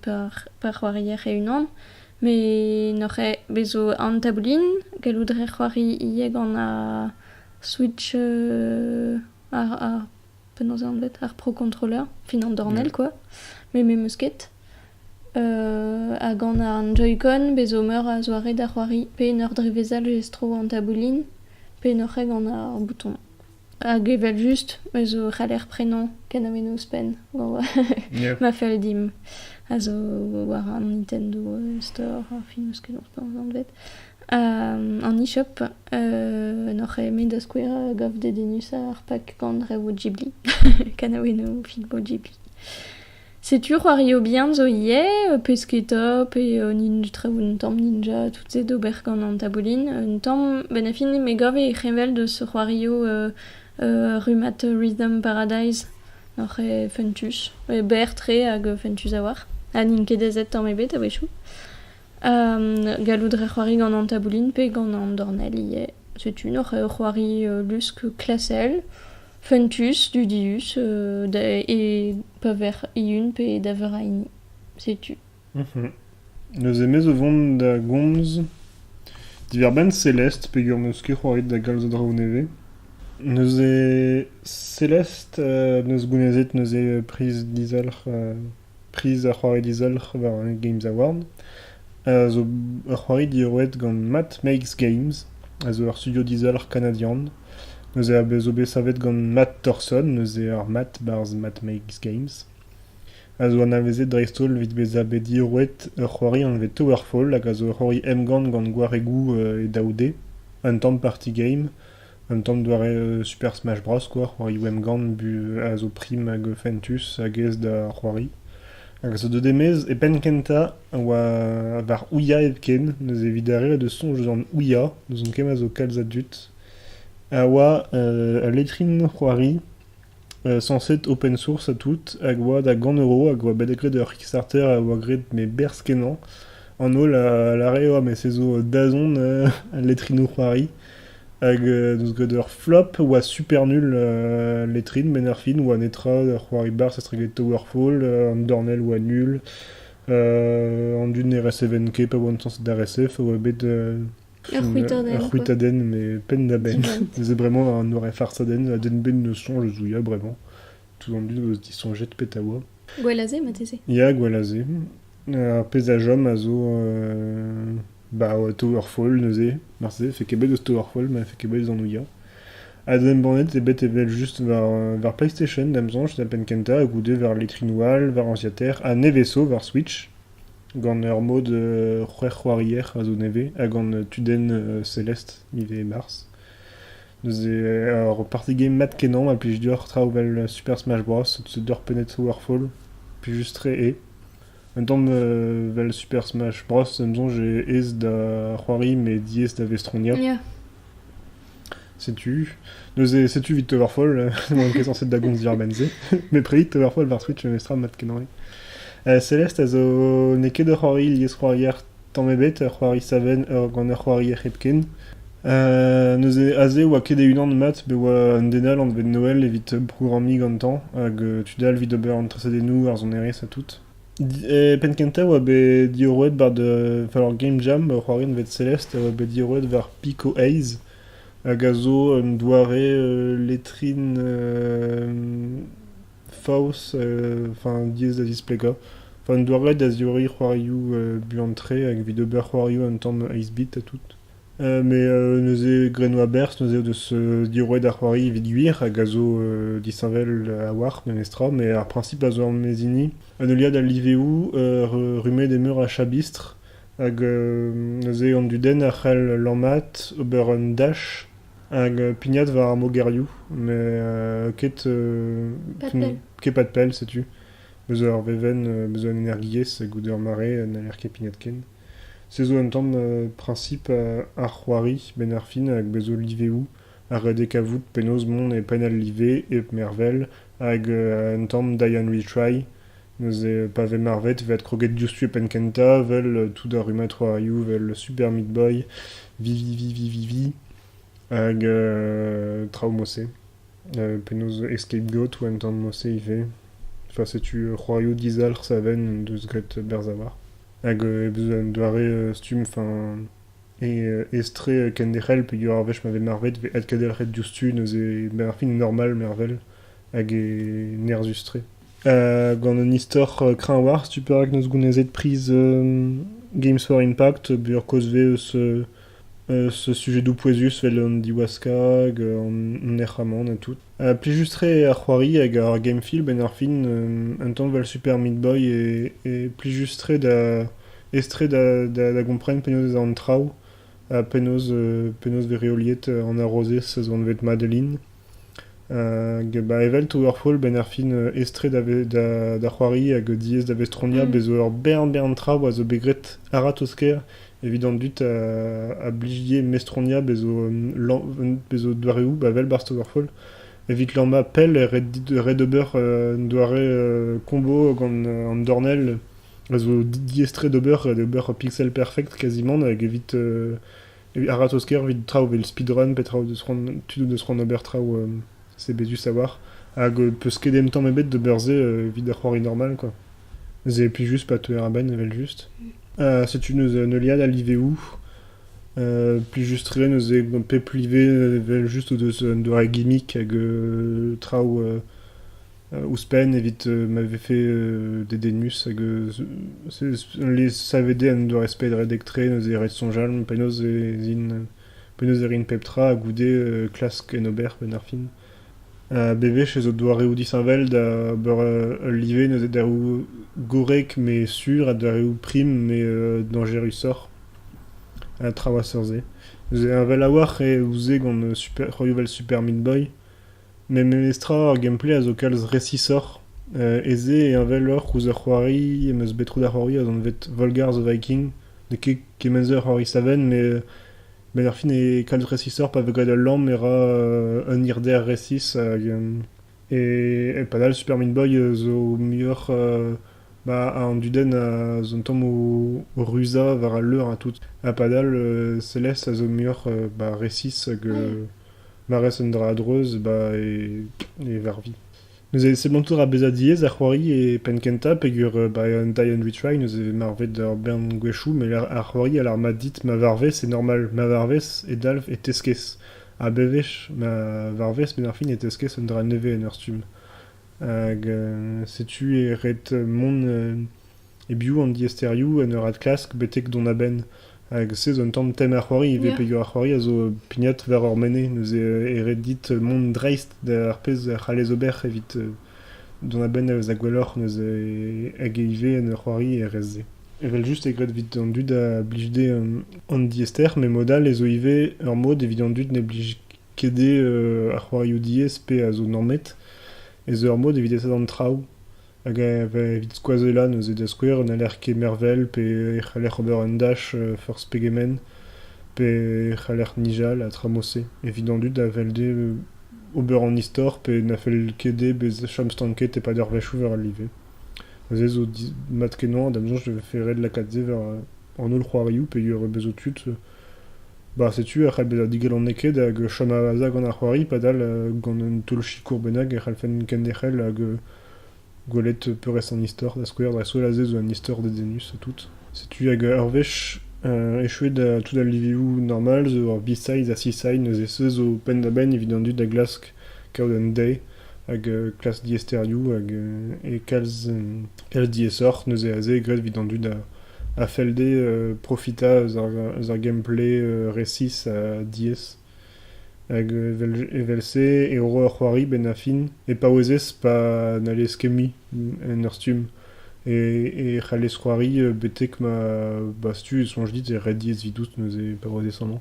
par c'hoarier e unan. Mais n'aurait bezo an taboulin, galoudre c'hoari ie gant a Switch ar penaos an bet, ar Pro Controller, fin an dornel quoi, mais meusket. A gant an Joy-Con, bezo meur a zoare da c'hoari, pe n'ur drevezal gestro an taboulin, pe n'aurait gant ar bouton. Hag evel just, bezo c'haller prenan, ken amenos pen, ma fel dim. Also war an Nintendo Store, fin eusket an bet. An e-shop, n'oc'he met da skouer gav de denus ar pak gant revo Ghibli, kanaweno filmo Ghibli. Setu c'hoario bien zo ie, pesketa, pe un tamm ninja, tout se d'ober gant an taboulin. Un tamm, ben a fin me gav e c'hevel de ce c'hoario Rumat Rhythm Paradise, n'oc'he Funtus, bertre hag Funtus a war. A ninkedezet tamm ebet a wechou. Galoudre c'hoari gant an taboulin pe gant an dornel ie. Setu n'oc'he c'hoari lusk klasel, Funtus, Dudius, e paver iun pe daver a ini. Setu. Neus emez o vont da gomz diver ben Celeste pe gur neus ket c'hoarit da galz o draoù neve. Neus e Celeste neus gounezet neus e priz dizalc'h priz a c'hoari dizalc'h war an Games Award. Zo a c'hoari diroet gant Matt Makes Games, a zo ar studio dizalc'h kanadian. Neus e a bezo besavet gant Matt Thorson, neus e ar Matt barz Matt Makes Games. A zo an avezet dreistol vid beza bet diroet ur c'hoari an vet Towerfall, hag a zo ur c'hoari emgant gant gwaregou e daoude, un tamm party game, un tamm doare Super Smash Bros, quoi, c'hoari emgant bu a zo prim hag Fentus hag ez da c'hoari. Hag a zo demez e pen kenta oa var Ouya epken, neus e vidare de sonj an Ouya, neus on kem a zo kalz a dut. A oa a letrin c'hoari, sanset open source a tout, hag oa da gant euro, hag oa bedeklet ur Kickstarter a oa gret me berskenan, an ol a re oa me sezo dazon a letrin c'hoari, hag neus gret ur flop oa super nul letrin, ben ar fin oa netra ur c'hoari bar sa streget Towerfall, an dornel oa nul, an dun RS7K pa oan sanset d'RSF, oa bet Ur c'hwitaden, mais pen da ben. C'est vraiment un oare farsaden, a den ben ne sonj zouya, vraiment. Tout en dun oz disonjet pet a oa. Gwelaze, ma teze. Ya, gwelaze. Ar pez a jom a zo Towerfall neuze. Marse, fe ket bet eus Towerfall, ma fe ket bet eus an ouya. A den bannet e bet evel just var PlayStation, damzanj, da pen kenta, a goude var letrinoual, var anziater, a neveso, var Switch, gant ur mod c'hoarier a zo neve, hag gant tuden Celeste, ive mars. Neus ur party game mat kenan, a plij dior traovel Super Smash Bros, se dor penet Towerfall, plij just tre e. Un tamm vel Super Smash Bros, amzonj ez da c'hoari, me diez da vestronia. Ya. Setu. Neus e setu vid Towerfall, oan ket sanset da gomz dir benze. Me predit Towerfall var Switch mestra mat kenan e. Celeste a zo ne ket ur c'hoari liez c'hoarier tamm ebet, ur c'hoari saven gant ur c'hoarier epken. Neus e aze oa ket e unan mat, be oa un denal an vet Noël evit programmi gantañ, hag tudal vid ober an tresadennoù ar zon erez a tout. Pen kenta oa be dioroet bar de falor Game Jam, c'hoari an vet Celeste, oa be dioroet var Pico Haze, hag a zo un doare letrin faus, diez da displeka. Un doare da ziori c'hoarioù buantre, hag vid ober c'hoarioù un tamm Icebit a tout. Mais neus e grenoa berz, neus eo deus diroet ar c'hoari vid gwir, hag a zo disanvel a war, menestra, mais ar princip a zo an mezini. An euliad al liveoù rumet e meur a chabistre, hag neus eo an duden ar c'hell lammat, ober un dash, hag pignat war ar mogerioù, mais ket pat pel, setu. Bezo ar veven, bezo an energiez, goude ur mare, n'aler ket pignat ken. Se zo un tamm princip ar c'hoari, ben ar fin, hag bezo liveoù, ar redek avout penaos mont e pen al live, e mervel, hag un tamm Diane Retry, neus e pa ve marvet, vet kroget diouztu e pen kenta, vel tout da rumat c'hoarioù, vel Super Meat Boy, vivi, hag traoù mosse. Penaos Escapegoat ou un tamm mosse ive. Setu c'hoarioù dizalc'h saven deus gret berz a war. hag besoin doare stum, estre kenderel, pe ur arvech ma ve marvet, ve ad kadelret justu, neuze fin normal mervel, hag nerzustre. Gant un istor kreñ war, stuperak neus gounezet priz Games for Impact, bur kozve ce sujet d'Upuesus, vel an diwaska, hag an erramant, et tout. Pli justre ar c'hoari hag ar gamefil, ben ar fin, un temps vel Super Meat Boy, et pli justre estre da gompren penaos an trao, penaos vereoliet an arrozez zo an vet Madeline. Evel Towerfall ben ar fin estre da c'hoari hag diez da vestronia bezo ur bern trao a zo begret aratosker, évident dut a bligier mestronia bezo doareou vel bar Towerfall. Evit l'anma pell red ober doare combo gant an dornel a zo diestre d'ober pixel perfect quasiment hag evit aratosker vid trao vel speedrun pe trao deus ran ober trao c'est bezu savoir hag peus ket em tamm ebet de beurze vid ar c'hoari normal quoi. Ze puis juste pas te ben vel just. C'est une liad à l'IVU, plus juste rien, nous est pe plivé, vel juste de la gimmick, hag trao ouspen, evit m'avait fait des denus, hag les saved an de respect de redectre, nous est red son jalm, penaos erin peptra, hag goude klask en ober, ben ar fin. BV chez o doare ou disavel da live nous est ou gorek mais sûr da ou prime mais dangereux sort à trawasserze nous est un vel awar et ouze gant super royal Super Meat Boy mais mestra gameplay az okals resisor eze et un vel or ouzer c'hoari et meus betrou da c'hoari az an vet Volgar the Viking de kemenzer c'hoari saven mais ben ar fin e kalz resisor pa vegad al lamp era un irder resis et padal Super Meat Boy zo miur an duden a zon tamm o rusa var al leur a tout a padal Celeste a zo miur resis hag marez un dra adreuz e varvi. Nous avons seblantour a bezadiez ar c'hoari e penkenta pegur un die and retry nous avons marvet d'ar bern gwechou mais ar c'hoari a l'ar ma dit ma varvez c'est normal ma varvez et dalf et teskes a bevech ma varvez ben ar fin et teskes un dra neve en ur stum hag setu e ret mon e biou an diesterioù en ur ad klask betek don a ben hag se zon tamm tem ar c'hoari ve pegur ar c'hoari a zo pignat ver ur mene nous e ret dit mont dreist d'ar pez c'halez ober evit don a ben a gwelloc'h nous hag eive en ur c'hoari e rezze. Evel just e gret vit an dud a blijde an diester mais modal e zo ive ur mod evit an dud ne blij kede ar c'hoari ou diez pe a zo normet e zo ur mod evit esad an trao hag evit skoazela nous e da skouer an aler ket mervel pe c'haler ober un dash first pegemen pe c'haler nijal a tramose evit an dud a velde ober an istor pe na fel kede bez chom stanket e pa d'ur vechou ver al live. Ze zo mat kenan da bezonj de ferret la katze ver an ol c'hoarioù pe ur bezo tut setu ar c'hal bez a digel an neket hag chom a vaza gant ar c'hoari padal gant un tol chikour benag e c'hal fen kendechel hag gwelet peurez an istor da skouer dra soelaze zo an istor de denus tout. Setu hag ur vech echouet da tout al liviou normal zo ur B-side a C-side neus e se zo pen da ben evit an dud da glask kaout an day hag klas diesterioù hag e kalz diesor neus e aze gret evit an dud a felde profita eus ar gameplay resis a diez hag evel se e oro ur c'hoari ben a fin e pa oezez pa n'ale skemi en ur stum e c'halez c'hoari betek ma stu sonj dit e red diez vidout neus e pa oezez an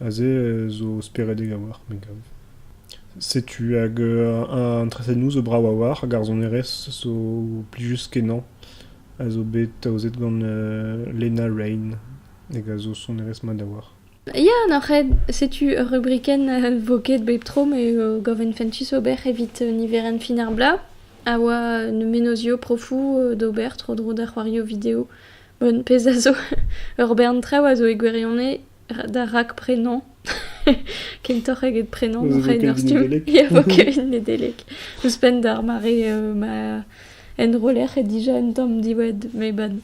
aze zo speredeg a war men gav. Setu hag un trasennoù zo brav a war hag ar zon erez zo plijus kenan a zo bet taozet gant Lena Rain hag a zo son erez mat a war. Ja, n'oc'hed, setu rubriken voket bep tro mais goven fentis ober evit niveren fin ar bla a oa menozio profou d'ober tro dro da c'hoario video bon pez a zo ur bern traoù a zo e gwerionne da rak prenan kentor hag et prenan n'oc'hed ur stum ya vo kevin nedelek eus pen d'ar mare ma en roller et dija en tamm diwed me ban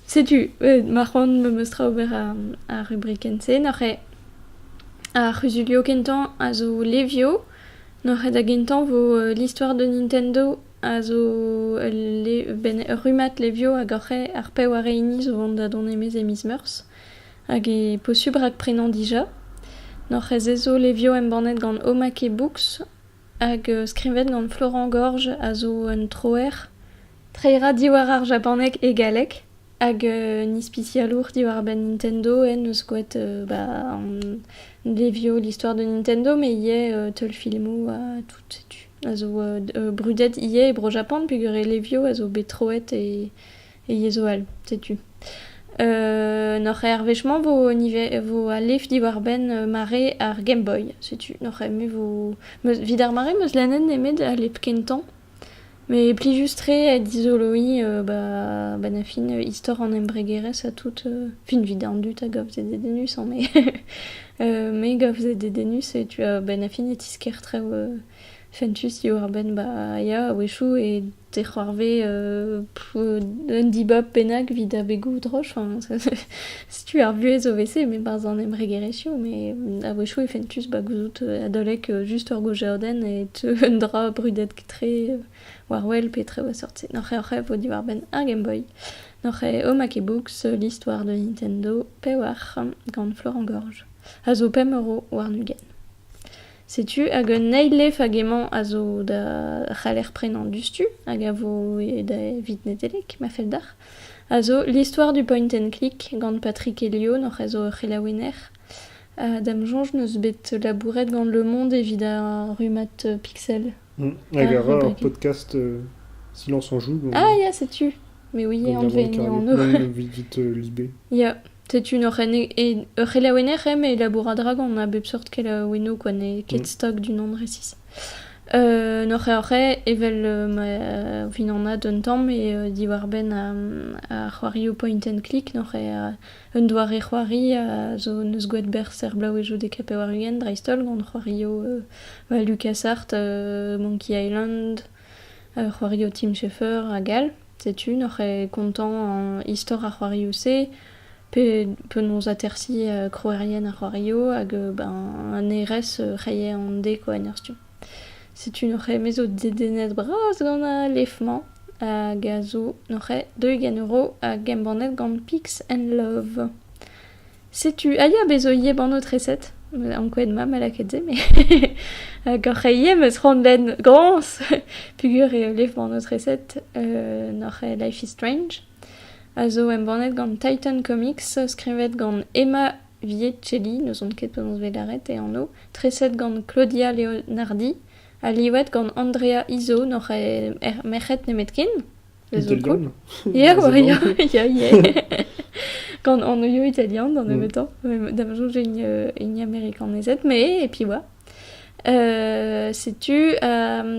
Sais-tu, marron me mostra ober a rubriken se, n'aurait a Rusulio Kentan a zo Levio, n'aurait da Gentan vo l'histoire de Nintendo a zo rumat Levio a gorre ar pe war reini zo vant da don emez emiz meurs, hag e posub rak prenant dija, n'aurait zezo Levio embanet gant Omake Books, hag skrivet gant Florent Gorge a zo un troer, treira diwar ar japanek e galek, hag nispicialour diwar ben Nintendo eus gouet Levio l'histoire de Nintendo, mais ie tel filmou a tout, sais-tu. Also brudet ie e bro Japan, puis Levio a zo betroet et iezo al, sais-tu. N'aurait hervechement vo a lef diwar ben mare ar Game Boy, sais-tu. N'aurait aimé vo vidar mare meus lanen emet a lep kentan. Mais pli justre d'isoloï, na fin histoire en embregeres a tout fin vidar dut a gav zed denus, mais gav zed denus et tu as na fin et isker tre fentus diwar ben ya wechou et te c'hoarve un dibab penag vid a begou droch, si tu as vu les OVC, mais pas en embregeresio, mais a wechou et fentus gouzout adolek juste ur gojaoden et un dra brudet tre warwell petre wa sorti. N'aurait vo diwar ben ar Game Boy. N'aurait Omake Books, l'histoire de Nintendo, pe war gant Florent Gorge. A zo pem euro war nugen. Sais-tu, hag un neile fagement a zo da c'haler prenant dustu, hag a vo da vit netelek, ma fel dar. A zo l'histoire du point and click gant Patrick Helio, n'aurait zo c'helaouener. Dame Jonge neus bet labouret gant Le Monde evit a rumat pixel. Hag a ra podcast Silence en joue. Ah, ya, sais-tu. Mais oui, on devait ni en eau. Vite libé. Ya. Sais-tu, n'aurait et c'helaouener mais labouradra gant a bep sort c'helaoueno quoi, ne ket stock du nom de récis. N'aurait evel fin an a d'un temps, mais diwar ben a c'hoario point and click, n'aurait un doar e c'hoari a zo neus gouet ber ser blau e jo de kape war ugen, dreistol gant c'hoario LucasArts, Monkey Island, c'hoario Tim Schafer a gal, sais-tu, n'aurait content en histoire a c'hoario se, pe noz atersi croerien a c'hoario, hag an ERS c'haie an de quoi enerstu. C'est une aurait mais au dédenet bras gant a lefman a gazo n'aurait 2 € a gembanet gant Pix and Love. Sais-tu aya bezoie ban notre recette en quoi de ma malaketze mais gorreie meus rondlen grans figure et lefman notre recette n'aurait Life is Strange. Also embanet gant Titan Comics skrivet gant Emma Vietchelli, nous on ket pendant velaret et en eau, treset gant Claudia Leonardi. A liwet gant Andrea Iso n'aurait merchet nemetkin. Italien. Ya. Gant an oio italien dans le temps. Dame jo j'ai une américaine nezet, mais et puis wa. Sais-tu,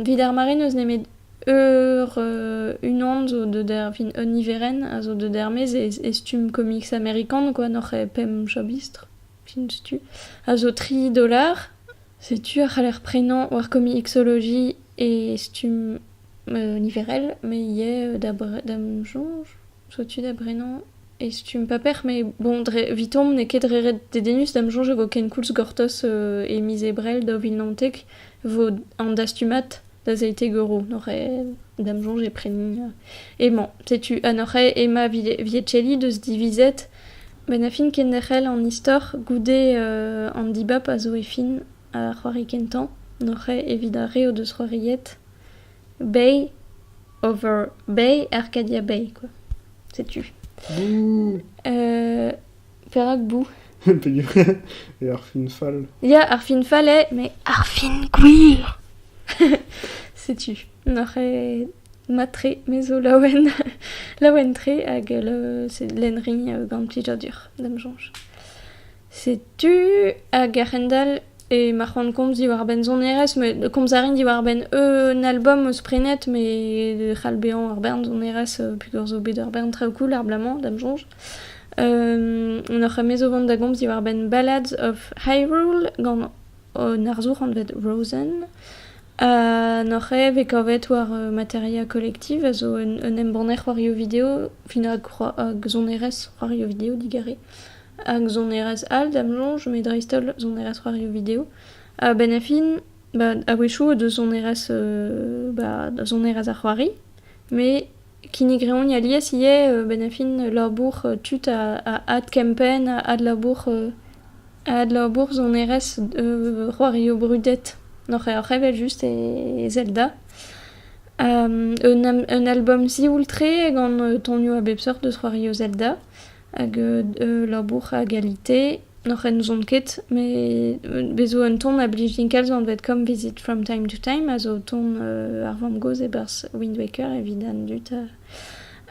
vidar mare neus nemet une onde zo de der fin univeren, a zo de dermez estum comics américain quoi, n'aurait pem chabistre. Fin sais-tu. A zo $3. Sais-tu, a l'air prenant war comixologie et stum niverel, mais yé dam jonge, soit-tu d'abrenant et stum paper, mais bon, vitom ne ket dreret de denus dam jonge vo ken kouls gortos et misebrel da vilnantek vo an dastumat da zeite goro, n'aurait dam jonge et preni aimant. Sais-tu, an aurait Emma Vietchelli de se diviset, ben a fin ken derrel en histoire, goudé en dibap a zo e fin, a c'hoari kentan, n'aurait évidare o deus c'hoariet Bay over Bay, Arcadia Bay, quoi. Sais-tu. Bouh. Perak bou. Et Arfin Fall. Ya, Arfin Fall mais Arfin Queer. Sais-tu. N'aurait matre mezo laouen tre hag c'est l'enri gant plijadur, dam jonge. Sais-tu, hag arendal et marrant komz diwar ben zon eres, mais komz arin diwar ben un album eus prenet, mais de c'halbean ar bern zon eres, pugur zo bet ar bern trao cool ar blamant, dam jonge. On a mezo vant da gomz diwar ben Ballads of Hyrule, gant narzour an vet Rosen, N'oc'h ve kavet war materia kolektiv, a zo un embanner c'hoario video, fin hag zonerez c'hoario video digare. Hag zonerez all damlonj, met dreistol zonerez c'hoario video. Ben a fin, a wechou de zonerez, zonerez ar c'hoari, me kinigreon ya lies ie ben a fin labour tut a ad kempen, a ad labour zonerez c'hoario brudet. N'oc'h revel just e Zelda. Un album zioultre gant tonio a bep seurt deus c'hoario Zelda, hag labour a galite, n'oc'h en zon ket, me bezo un ton a blij dinkalz an vet kom Visit from Time to Time, a zo ton ar vamm goz e bars Wind Waker evidan dut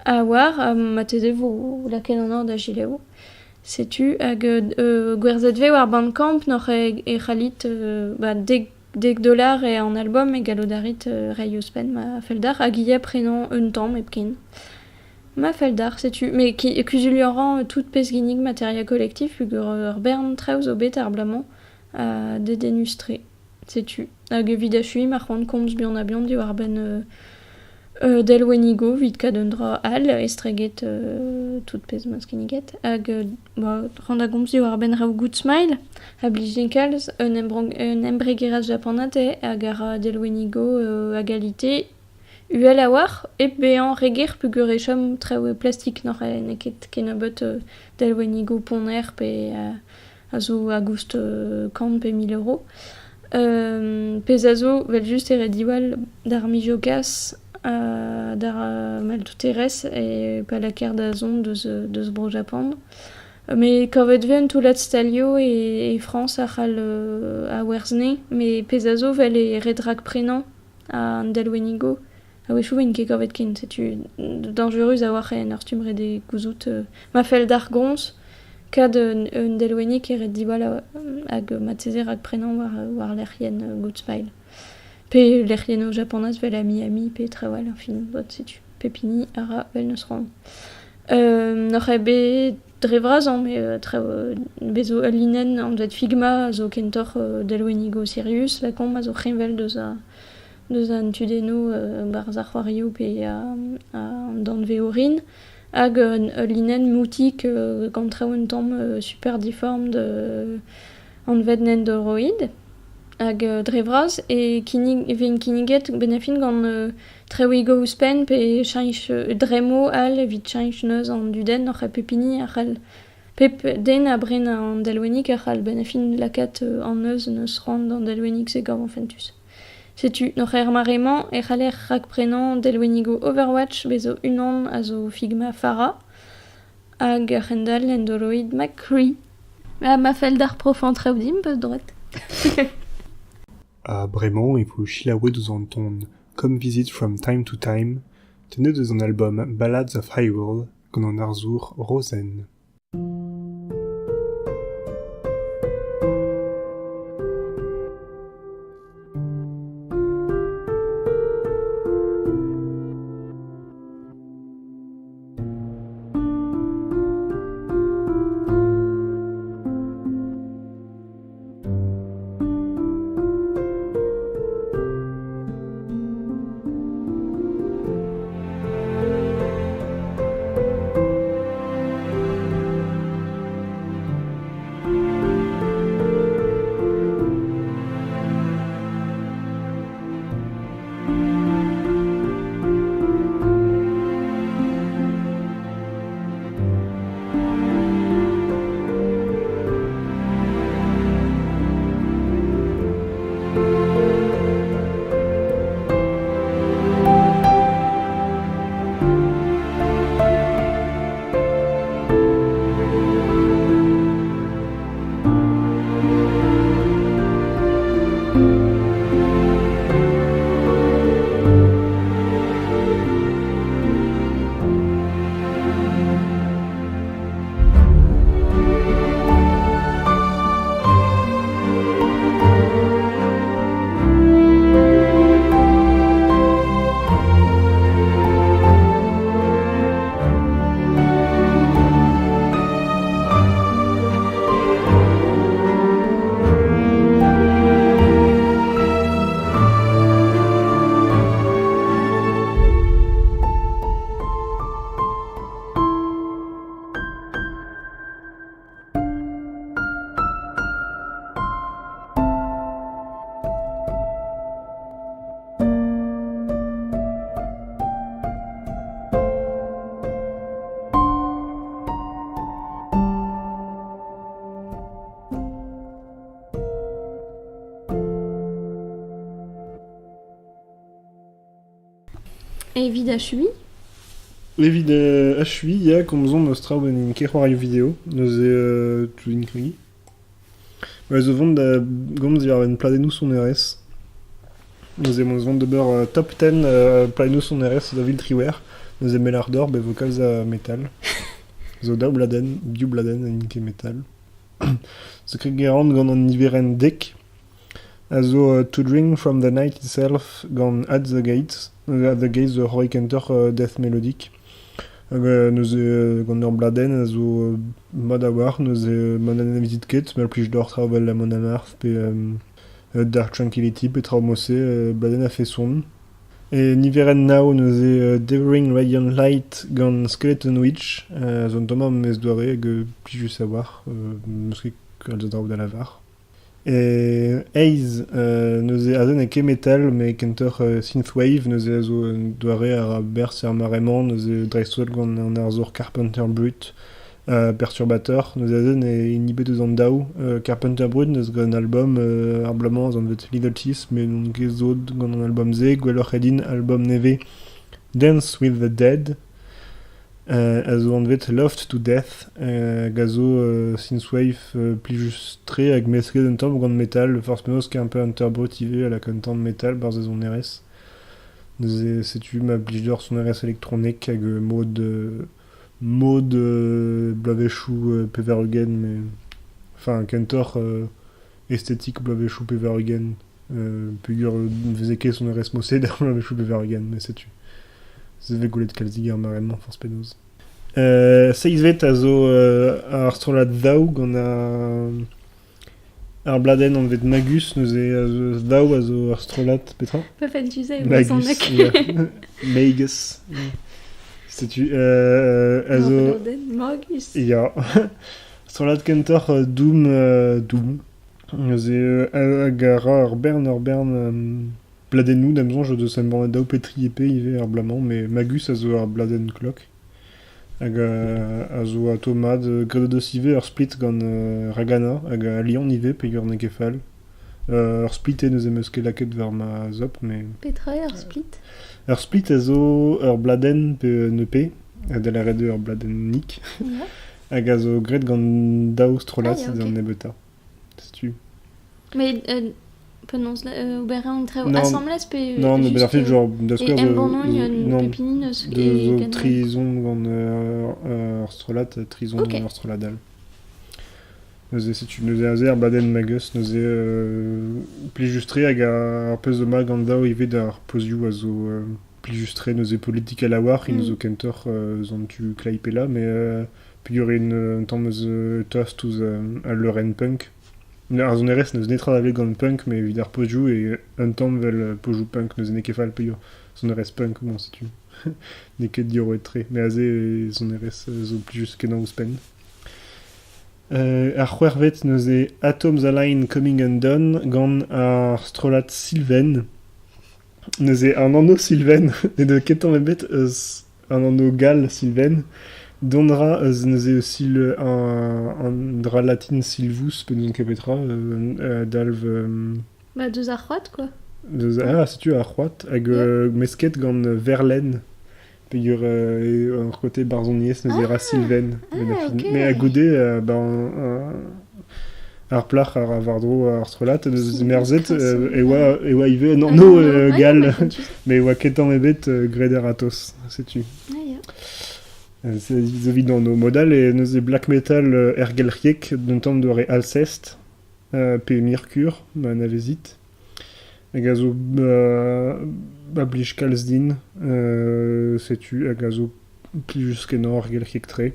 a war, ma teze vo laken an or da gileo. Setu, hag gwerzet ve war Bandcamp, n'oc'h e c'halit $10 et en album et galodarit Rayos Pen ma feldar hag ia prenan un tamm epkin. Ma feldar, setu. Mais kuzulioran tout pez ginnig materia kolektiv hug ur bern traoù bet ar blamant de denustre. Setu. Hag evit a chui mar c'hoant komz bihan a bihan di war ben del wenigo vid kad un dra al estreget tout pez mas kinniget. Hag rand a gomz di war ben rao Good Smile a blij dinkalz un embregeraz japonate hag ar del wenigo a galite UL a war, ep behan reger pugur e chom traoù plastik n'oc'h neket ken a bot del wenigo poner pe a zo a goust kant pe 1000 €. Pez a zo vel just ere diwal d'ar mijokas d'ar maltouterez e palaker da zon deus bro Japan. Me kavet ven toulat stalio e France a c'hall a werzne, me pez a zo vel e redrak prenan a del wenigo. Ah oui, chouin ket kavet ken, setu dangereux a war en ur stumre de gouzout ma fel d'ar gons, kad un delwenik eret diwal hag matzeze rak prenan war l'errien Good Smile. Pe l'errien o japonaz vel a Miami, pe trawal un film bot setu. Pepini ara vel neus ran. N'oc'h ebe drevraz an, me bezo linen an vet Figma zo kentor delwenigo Sirius, la kom a zo c'henvel deus an tudeno barz ar c'hoario pe an dan veorin, hag linen moutik gant traoù un tamm super difform an vet nendoroid, hag drevraz, e vin kinniget ben a fin gant traoigo ouspen pe chanj dremo al evit chanj neus an duden n'oc'h a pepini ar c'hall pep den a bren an delwenik ar c'hall ben a fin lakat an neus rand an delwenik se gav an fentus. Setu, n'oc'h maremañ e c'haller rak prenan delwenigo Overwatch bezo unan a zo Figma Farah hag ar c'hendal nendoroid McCree. Ma fel d'ar prof an traoù dim peus droet. A bremañ e vo chilaouet eus an ton Come Visit from Time to Time, tenet eus an album Ballads of Hyrule gant an arzour Rosen. Evit H8. Evit H8, ya, komzon nostra ben in keroario vidéo, neuze tout inkri. Zo vont da gomz il y a une pladenous son RS. Neuze mon vont de beur top 10 pladenous son RS da Viltriwer. Neuze melar d'or be vocals a metal. Zo da bladen, biou bladen a inke metal. Zo kre gerant gant an niveren dek. Also to drink from the night itself gant at the gates the Roy Kenter death melodic. Neuze gant ur bladen also mod a war, neuze monan vizit ket, mal plij d'or travel la mon amarth pe Dark Tranquility pe traumose bladen a fait son. Et niveren now neuze Devouring Radiant Light gant Skeleton Witch, zon tomam mes doare hag plijus a war, meus ket kalz a da la var. Et Haze, neuze azen eke metal, mais kenter synthwave, neuze a zo doare ar berz ar marement, neuze dreistwell gant an ar zor Carpenter Brut, perturbateur, neuze azen e inhibé deus an daou, Carpenter Brut, neuze gant an album ar blamant zan vet Little Cheese, mais non ket zod gant an album ze, gwelloc'h edin album neve Dance with the Dead, a zo an vet Loved to Death, gazo synthwave plijus tre hag mesket un tamm gant metal, force penaos ket un peu interbrutivé à la content metal bar ze zon RS. Neuze setu ma plij d'or son RS électronique hag mode blavechou pevarugen, mais enfin kentor esthétique blavechou pevarugen, pugur vezeke son RS mossé der blavechou pevarugen, mais setu. Ze ve goulet kalzig ar marement force penaos. Seizvet a zo ar strolat daou gant ar bladen an vet Magus, neuze daou a zo ar strolat petra. Pas fait du zé, Magus, ya. Magus. Setu a zo... Magus. Ya. Strolat kentor Doom. Neuze hag ar bern bladenou d'amzon je de semban daou petri epé ive ar blamant, mais Magus a zo ar bladen klok. Hag a zo a tomad gredet eus ive ur split gant Ragana, hag a lion ive pe ur nekefal. Ur split e neuze meus ket laket war ma zop, mais... Petra ur split. Ur split a zo ur bladen pe neupe, da la red ur bladen nik. Ja. Hag a zo gret gant daou strolas Ah, ya, ok. d'an nebeta. Setu. Mais penons oberan tre Non. assemblez pe... Non, mais ben, genre, da Et skeur en bon an, non, pepinine eus de zo gant... trison gant ur strolat, trison Ok. ur stroladal. Neuze setu neuze a zer bladen Magus, neuze plijustre hag ar peus de mag gant daou ive d'ar pozioù a zo plijustre neuze politik a la war, in zo kentor zon tu klaipela, mais pugur un tamm eus toast ouz a leuren punk. Ar zon RS neuze netra da gant punk, mais vid ar pozioù e un tamm vel pozioù punk neuze nekefal pugur zon RS punk, bon setu. Neket dior etre, mais aze zon RS zo plijus kenan ouzpen. Ar c'hwervet neuze Atoms Align Coming Undone gant ar strolat Sylven. Neuze an anno Sylven, e de ketan ebet eus an anno gal Sylven. Dondra eus neuze eus an dra latin Sylvus, pe neus an kepetra, dalv... Bah, deus ar c'hoat, quoi. setu ar c'hoat, hag mesket gant Verlaine. Pegur an kote barzoniez neuze ra Sylven. ok. Mais a goude ar plach ar avardro ar strolat, neuze merzet e oa ive an anno gal, mais oa ketan ebet greder atos, setu. Ah, ya. C'est évident no modal et neuze black metal ergelriek d'un tamm doare Alceste, pe Mercure, ma navezit. Hag a zo blij kalz din, setu hag a zo plijus kenan ergelriek tre.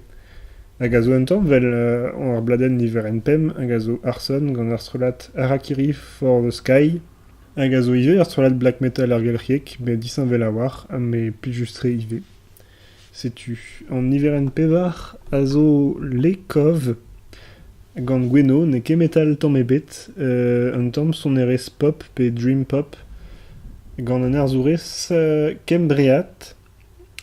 Hag a zo un tamm vel ar bladen niver en pem, hag a zo Arson gant ar strolat Harakiri for the Sky. Hag a zo ive ar strolat black metal ergelriek, mais disan vel a war, mais plijus tre ive. Setu. An niveren pevar a zo Lekov gant Gweno, ne ket metal tamm ebet, un tamm son RS pop pe dream pop, gant an arzourez Kembriat,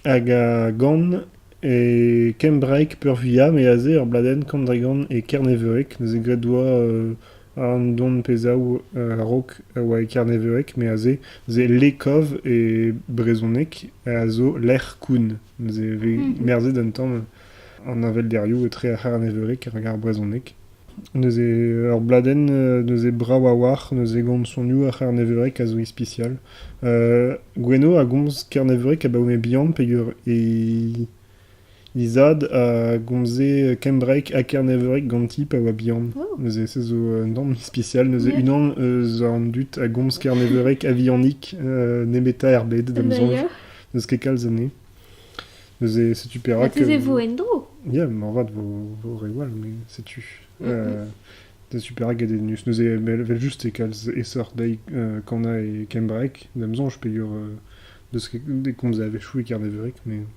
hag a gant e Kembraik pur via, me aze ur bladen Kandrigan e Kerneverek, neuze gret doa an don pezaou rok oa karneverek, mais ze lekov et brezonek a zo l'er koun. Ze merzet un tamm an avel derioù e tre a karneverek ar gar brezonek. Neuze ur bladen, neuze brav a war, neuze gant sonioù a karneverek a zo ispicial. Gweno a gomz karneverek a baoume bihan pegur izad a gomze kembrek a karneverek gantip a oa bihan. Neuze se zo un tamm ispicial, neuze unan zo an dut a gomz karneverek a vihannik nemeta erbet d'am zanj. Neuze ket kalz ane. Neuze setu perak... Te vo endro. Ya, m'en vat vo rewal, mais setu. Da super hag edenus. Neuze vel just e kalz esor dei kana e kembrek d'am zanj pegur deus ket komz a vechou e karneverek, mais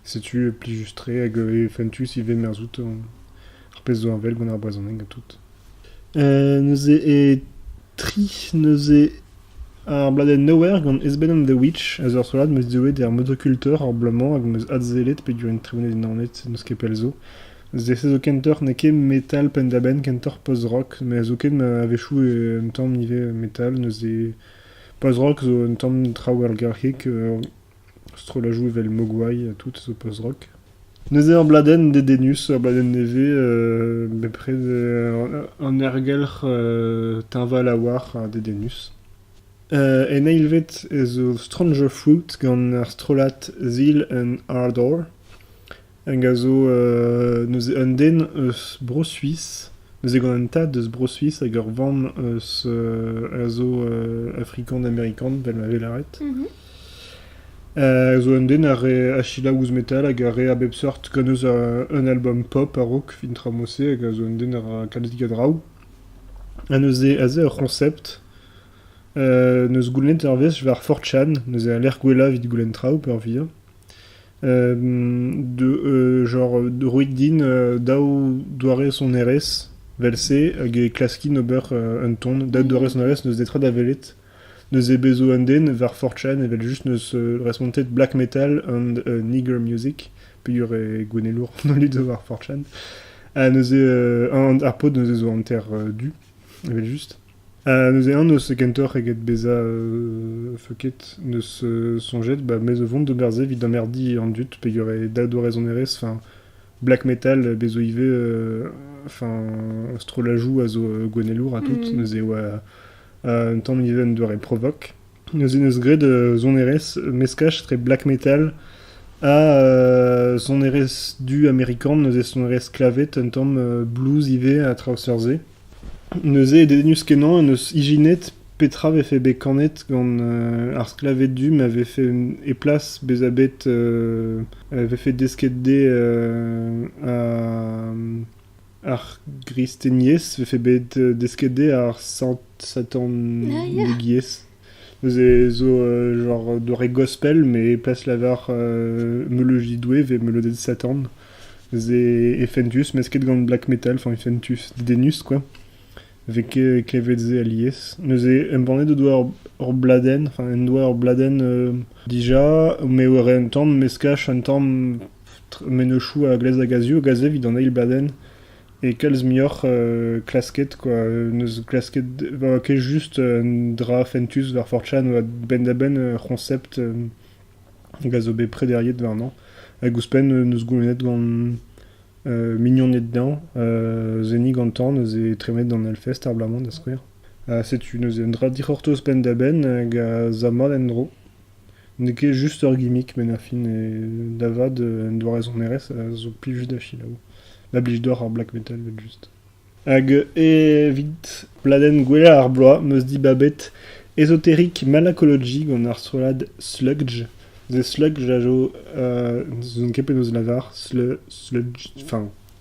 setu pli justre hag e fentus ive merzout ar pez zo anvel gant ar brezhoneg a tout. Neuze e tri, neuze ar bladen Nowhere gant Esben and the Witch a zo ar solad meus deoet er motoculteur ar blamant hag meus adzelet pegur en treunet en anet neus ket pel zo. Ze zo kentor ne ket metal pendaben kentor post-rock, mais zo ket ma vechou un tamm nive metal, neuze post-rock zo un tamm traoù ar garhik, strolajou evel mogwai a tout zo post-rock. Neuze ar bladen dedenus, ar bladen neve, bepred an ergelc'h tinval a war a dedenus. En eilvet zo Stranger Fruit gant ar strolat Zeal and Ardor. Hag a zo neuze un den eus bro suisse, neuze gant un tad eus bro suisse hag ur vamm eus a zo afrikan amerikan vel ma velaret. Zo un den a re achila ouz metal hag a re a bep sort gant eus un album pop a rok fin tramose hag a zo un den ar kalzik a draoù. A neuze a ze ur concept neus goulnet ar vez war 4chan, neuze a l'er gwella vid goulenn traoù per via. Genre de roit din daou doare son RS velse hag e klaskin ober un ton daou doare son RS neus detra da velet neus e bezo un den var 4chan evel just neus respontet black metal and nigger music pegur e gwenelour non lid war 4chan neus ar pod neus zo an ter du evel just neuze an neus kentor eget beza feuket neus sonjet mez vont de berze vid amerdi an dut pegur e da do rezon erez black metal bezo ive strolajou a zo gwenelour a tout neuze oa un tamm ive un doare provok neuze neus gred zon erez meskach tre black metal a son erez du amerikan neuze son erez klavet un tamm blues ive a traoseurze. Neuze e dedenus kenan neus ijinet petra ve fe bet kanet gant ar sklavet du ma ve fe e plas bezabet ve fe desket de ar gristeniez ve fe bet desket de ar satan negiez. Neuze zo genre doare gospel me plas lavar meulojidoué ve melodet satan. Neuze e fentus mesket gant black metal, e fentus dedenus quoi. Veke klevetze alies. Neuze embannet de doa ur bladen, en doa ur bladen dija, me oare un tamm meskach un tamm menechou a glez a gazio, gaze vid an eil bladen, e kalz mioc'h klasket, quoi, neus klasket, ket just un dra fentus var 4chan oa ben da ben concept gazo be prederiet war nan. Hag ouzpen neus goulenet gant mignonet dan, zeni gantan neuze tremet d'an Hellfest ar blamant da skouer. Setu neuze un dra dic'hortoz pen da ben hag a zamal en dro. Ne ket just ur gimmick men ar fin e davad en doa rezon erez a zo pli just da chilaou. La blij d'or ar black metal vel just. Hag evit bladen gwella ar bloaz meus di babet esoterik malacology gant ar solad sludge. Ze sludge a jo zon ket penaos lavar, sludge,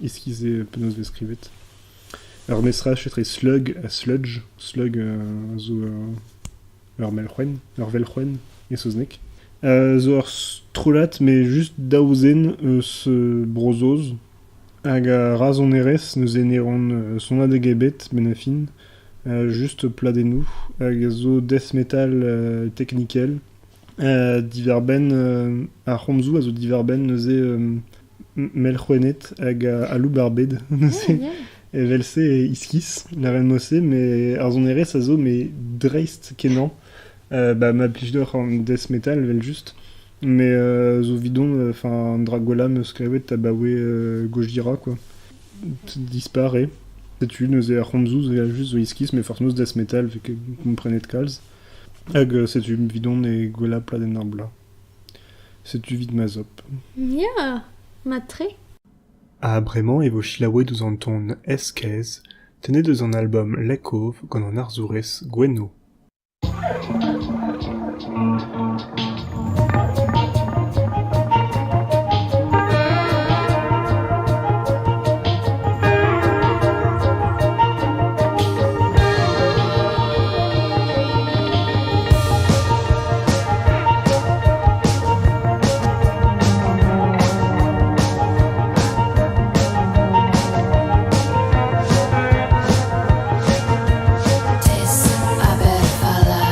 iskize penaos ve skrivet. Ur mesraj etre slug a sludge, slug zo ur melc'hwen, ur velc'hwen, e soznek. Zo ur strolat, me just daouzen eus brozoz, hag a razon erez neus eneron sonad eg ebet ben a fin, just pladenou, hag a zo death metal technikel, diverben a c'homzou a zo diverben neuze melc'hwenet hag a lou barbed. Velse et Iskis, la reine Mossé, mais Arzonere, ça zo, mais Dreist Kenan. Ma plichdor en death metal, vel juste. Mais zo vidon, enfin, Dragolam, Skywet, Tabawe, Gojira, quoi. Disparaît. C'est une, c'est Ronzou, c'est juste zo Iskis, mais forcément death metal, vu que vous comprenez de calz. C'est une vidon et Gola Pladen Arbla. C'est une vide Mazop. Ja, matre. A bremañ evo chilaouet eus an ton eskez, tenet eus an album Lekov gant an arzourez Gweno. Tis aber falla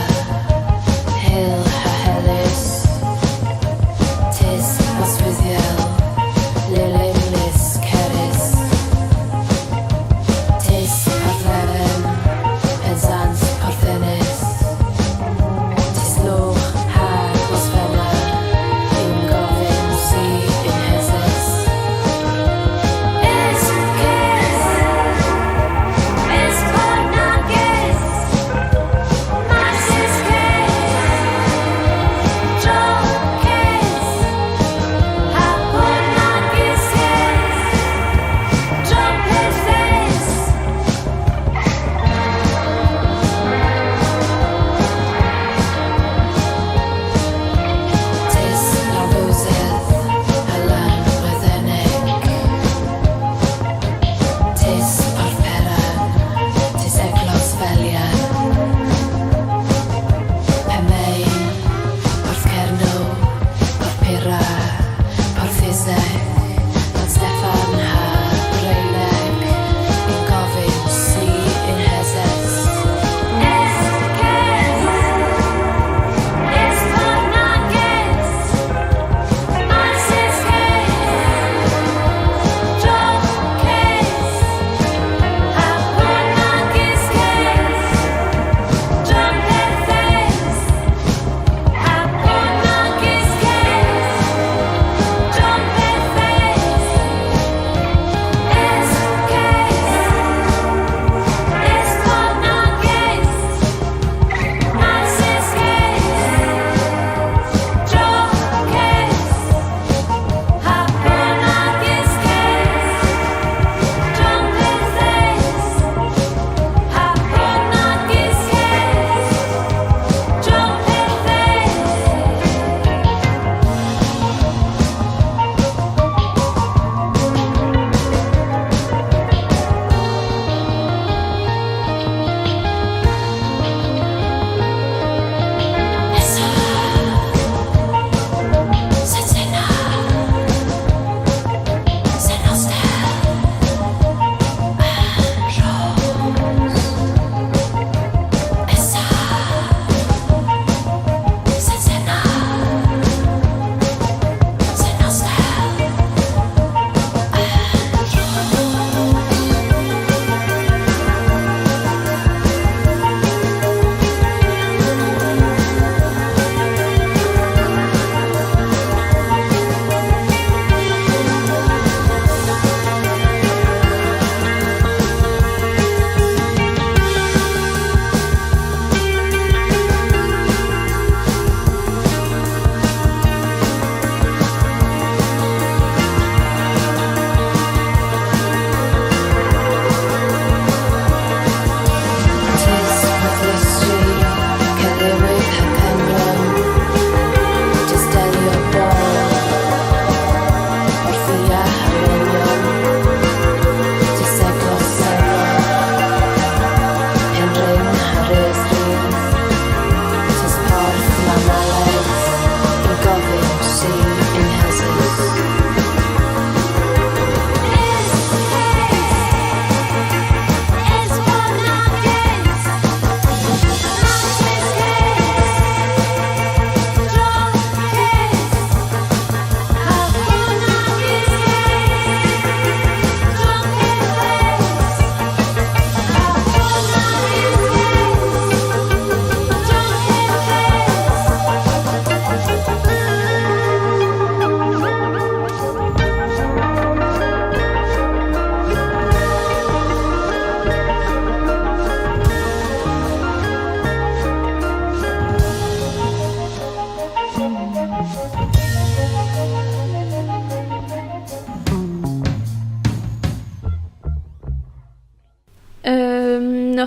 N'or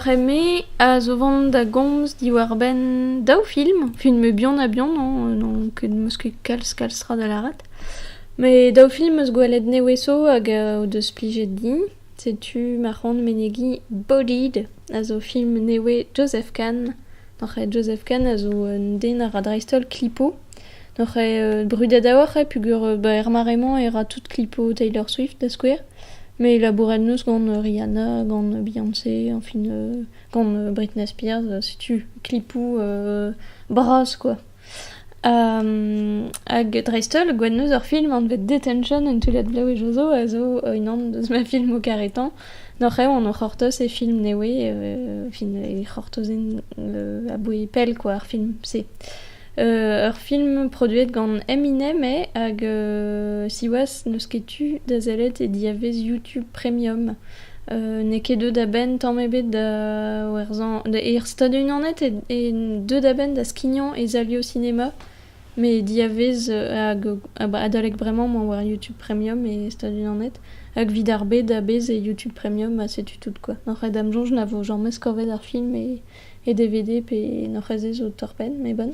eme a zo vant da gomz diwar ben daou film bihan a bihan, non ket meus ket kalstra da larat. Me daou film eus gwelet neweso hag o deus plijet din, setu marrant menegi Bodied, a zo film newe Joseph Kahn. N'or Joseph Kahn a zo den a ra dreistol klipo. N'or brudet a oc'h pugur er maremañ era tout klipo Taylor Swift da skouer. Mais labouret neus gant Rihanna, gant Beyoncé, enfin, gant Britney Spears, setu klipou bras, quoi. Hag dreistol, gwen neus ur film an vet Detention en toulet blau e jozo, a zo unan deus ma film o karetan. N'or an o c'hortoz e film newe, fin e c'hortozen a boe pel, quoi, ar film, se. Ur film produet gant Eminem hag siwaz neus ket tu da zellet e diavez YouTube Premium. Ne ket deud da ben tamm ebet da werzan da er stad unanet e deud da ben da skignan e zalio cinema, me diavez hag adalek bremañ ma war YouTube Premium e stad unanet hag vid ar bet da bez e YouTube Premium a setu tout, quoi. N'or dam jonj na vo jarmez korvet ar film e DVD pe n'or ez o torpen, me bon.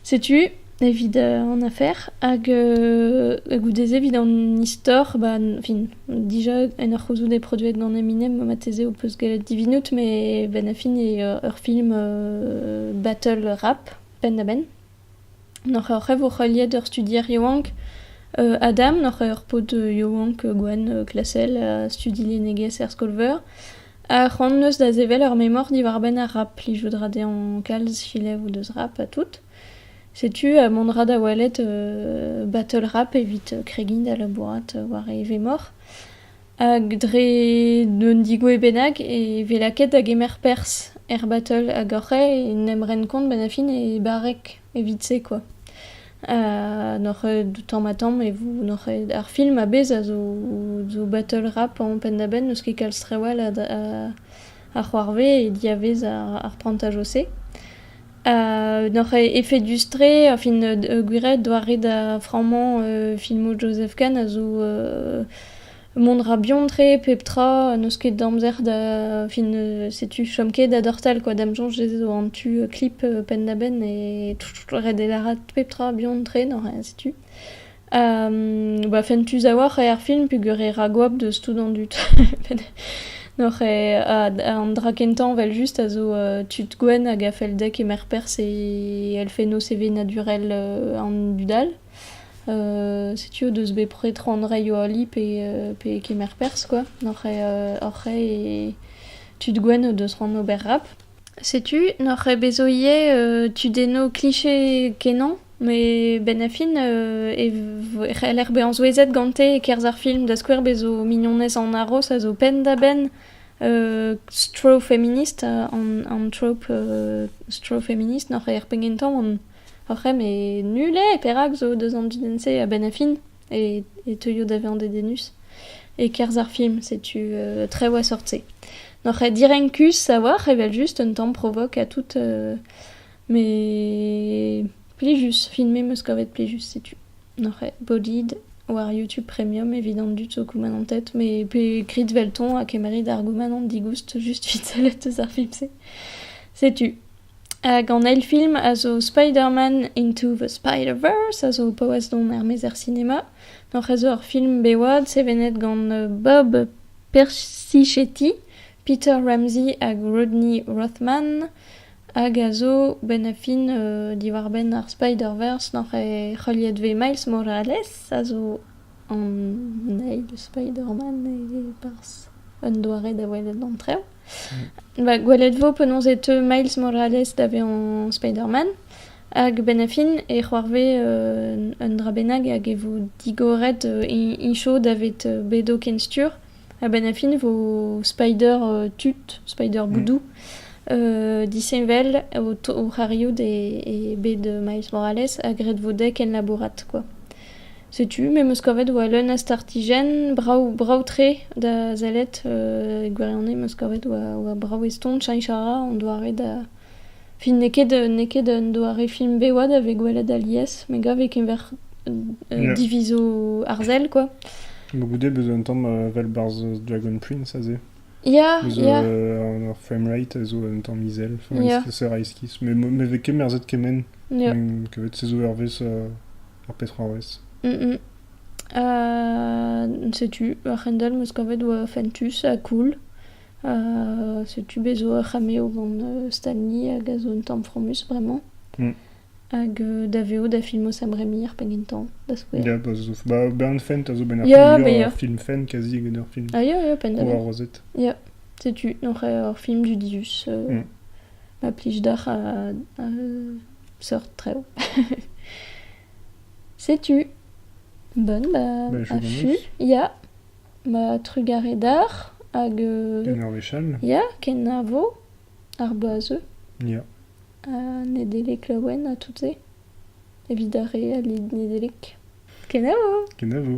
Setu, evit en affaire, hag ou des evit en istor, fin, dija en ur c'houzout e produet gant Eminem ma teze o peus galet 10 minut, me ben a fin e ur film battle rap, pen da ben. N'or rev o c'holiet ur studier Yoank, Adam, n'or ur pod Yoank gwen klasel a studi lenegez er skolver, a c'hant neus da zevel ur memor diwar ben a rap, li joudra de an kalz filev ou deus rap a tout. Setu a mondra da walet battle rap evit kregin da labourat war e vemor. Hag dre d'un digo e benag e velaket hag emer pers battle hag orre e nem ren kont ben a fin e barek evit se, quoi. N'or tamm e n'or ar film a bez a zo battle rap an pen da ben neus ket kalstrewal a c'hoarve e diavez ar prantaj o se. N'or effet dustre, enfin, gwiret doare da framant filmo Joseph Kahn a zo mondra biontre, peptra, neus ket damzer da, fin, setu chomket da dortal, quoi, dam jonj ez zo an tu clip pen da ben e red e larat peptra biontre, n'or setu. Fen tu zawar ar film pugur e ragoab deus tout an dut. N'or an drakentan vel just a zo tut gwen hag a fel dek e mer pers e el fe no CV naturel an dudal. Setu o deus be pretro an rei o ali pe ke mer pers, quoi. N'or e tut gwen o deus ran ober rap. Setu, n'or bezo ie tudeno kliché kenan, me ben a fin l'er be an zouezet gante e kerz ar film da skouer bezo mignonez an arros a zo pen da ben stro feminist an trope stro feminist, n'or er pengentan an oc'hem e nule perak zo deus an dudense a ben a fin e teuio da vean dedenus e kerz ar film, setu tre oa sortse. N'or direnkus savoir evel just un tamm provok a tout me plijus, filme meus kavet plijus, setu. N'or Bodied war YouTube Premium, évident dut zo kouman an tet, me pe krit velton a kemerit ar gouman an digoust just vit salet eus ar film se. Setu. Hag an el film a zo Spider-Man Into the Spider-Verse, a zo paouez don er mez er cinema. N'or a zo ar film bewad, sevenet gant Bob Persichetti, Peter Ramsey hag Rodney Rothman, hag a zo ben a fin diwar ben ar Spider-Verse, n'or c'holiet ve Miles Morales, a zo an neil Spider-Man e pars un doare da welet d'antreo. Gwelet vo penonzet Miles Morales da ve an Spider-Man, hag ben a fin e c'hoarve un dra benag hag e vo digoret incho da vet bedo ken stur, a ben a fin vo Spider tut, Spider boudou, disevel o c'harioù e bet Miles Morales hag ret vo dek en labourat, quoi. Setu, me meus kavet oa leun a startigen brau tre da zalet gwarianne meus kavet oa brau eston, chañ chara, on doare da Fin neket un doare film bewad avec gwelet alies, mais gav ken ver Yeah. diviso arzel, quoi. Goude bezo un tamm vel barz Dragon Prince, aze. Ya, Bezo ya. an framerate a zo un tamm mizel. Ya. Ser aiskiz. Me veke merzet kemen. Ya. Kevet se zo ervez ar petroarez. Setu, ar c'hendal meus kavet oa fentus a cool. Setu bezo a c'hameo gant Stanley hag a zo un tamm fromus, vraiment. Hag daveo da filmo Sam Raimi ar pengentan, da skouer. Ya, Bern Fent a zo ben ar Ya, film, mais ya. ar film Fent kazi gant ar film. Ah ya, Pro pendant. ar rozet. Setu, n'oc'h ar film du dius. Ma plij d'ar a sort treo. Setu. Bon, je a vous fu. Ya. Ma trugare d'ar hag... Ken ar vechal. Ya, ken a vo. Ar bazeu. Ya. Nedelek laouen a tout se. Evidare a lid nedelek. Ken a vo. Ken a vo.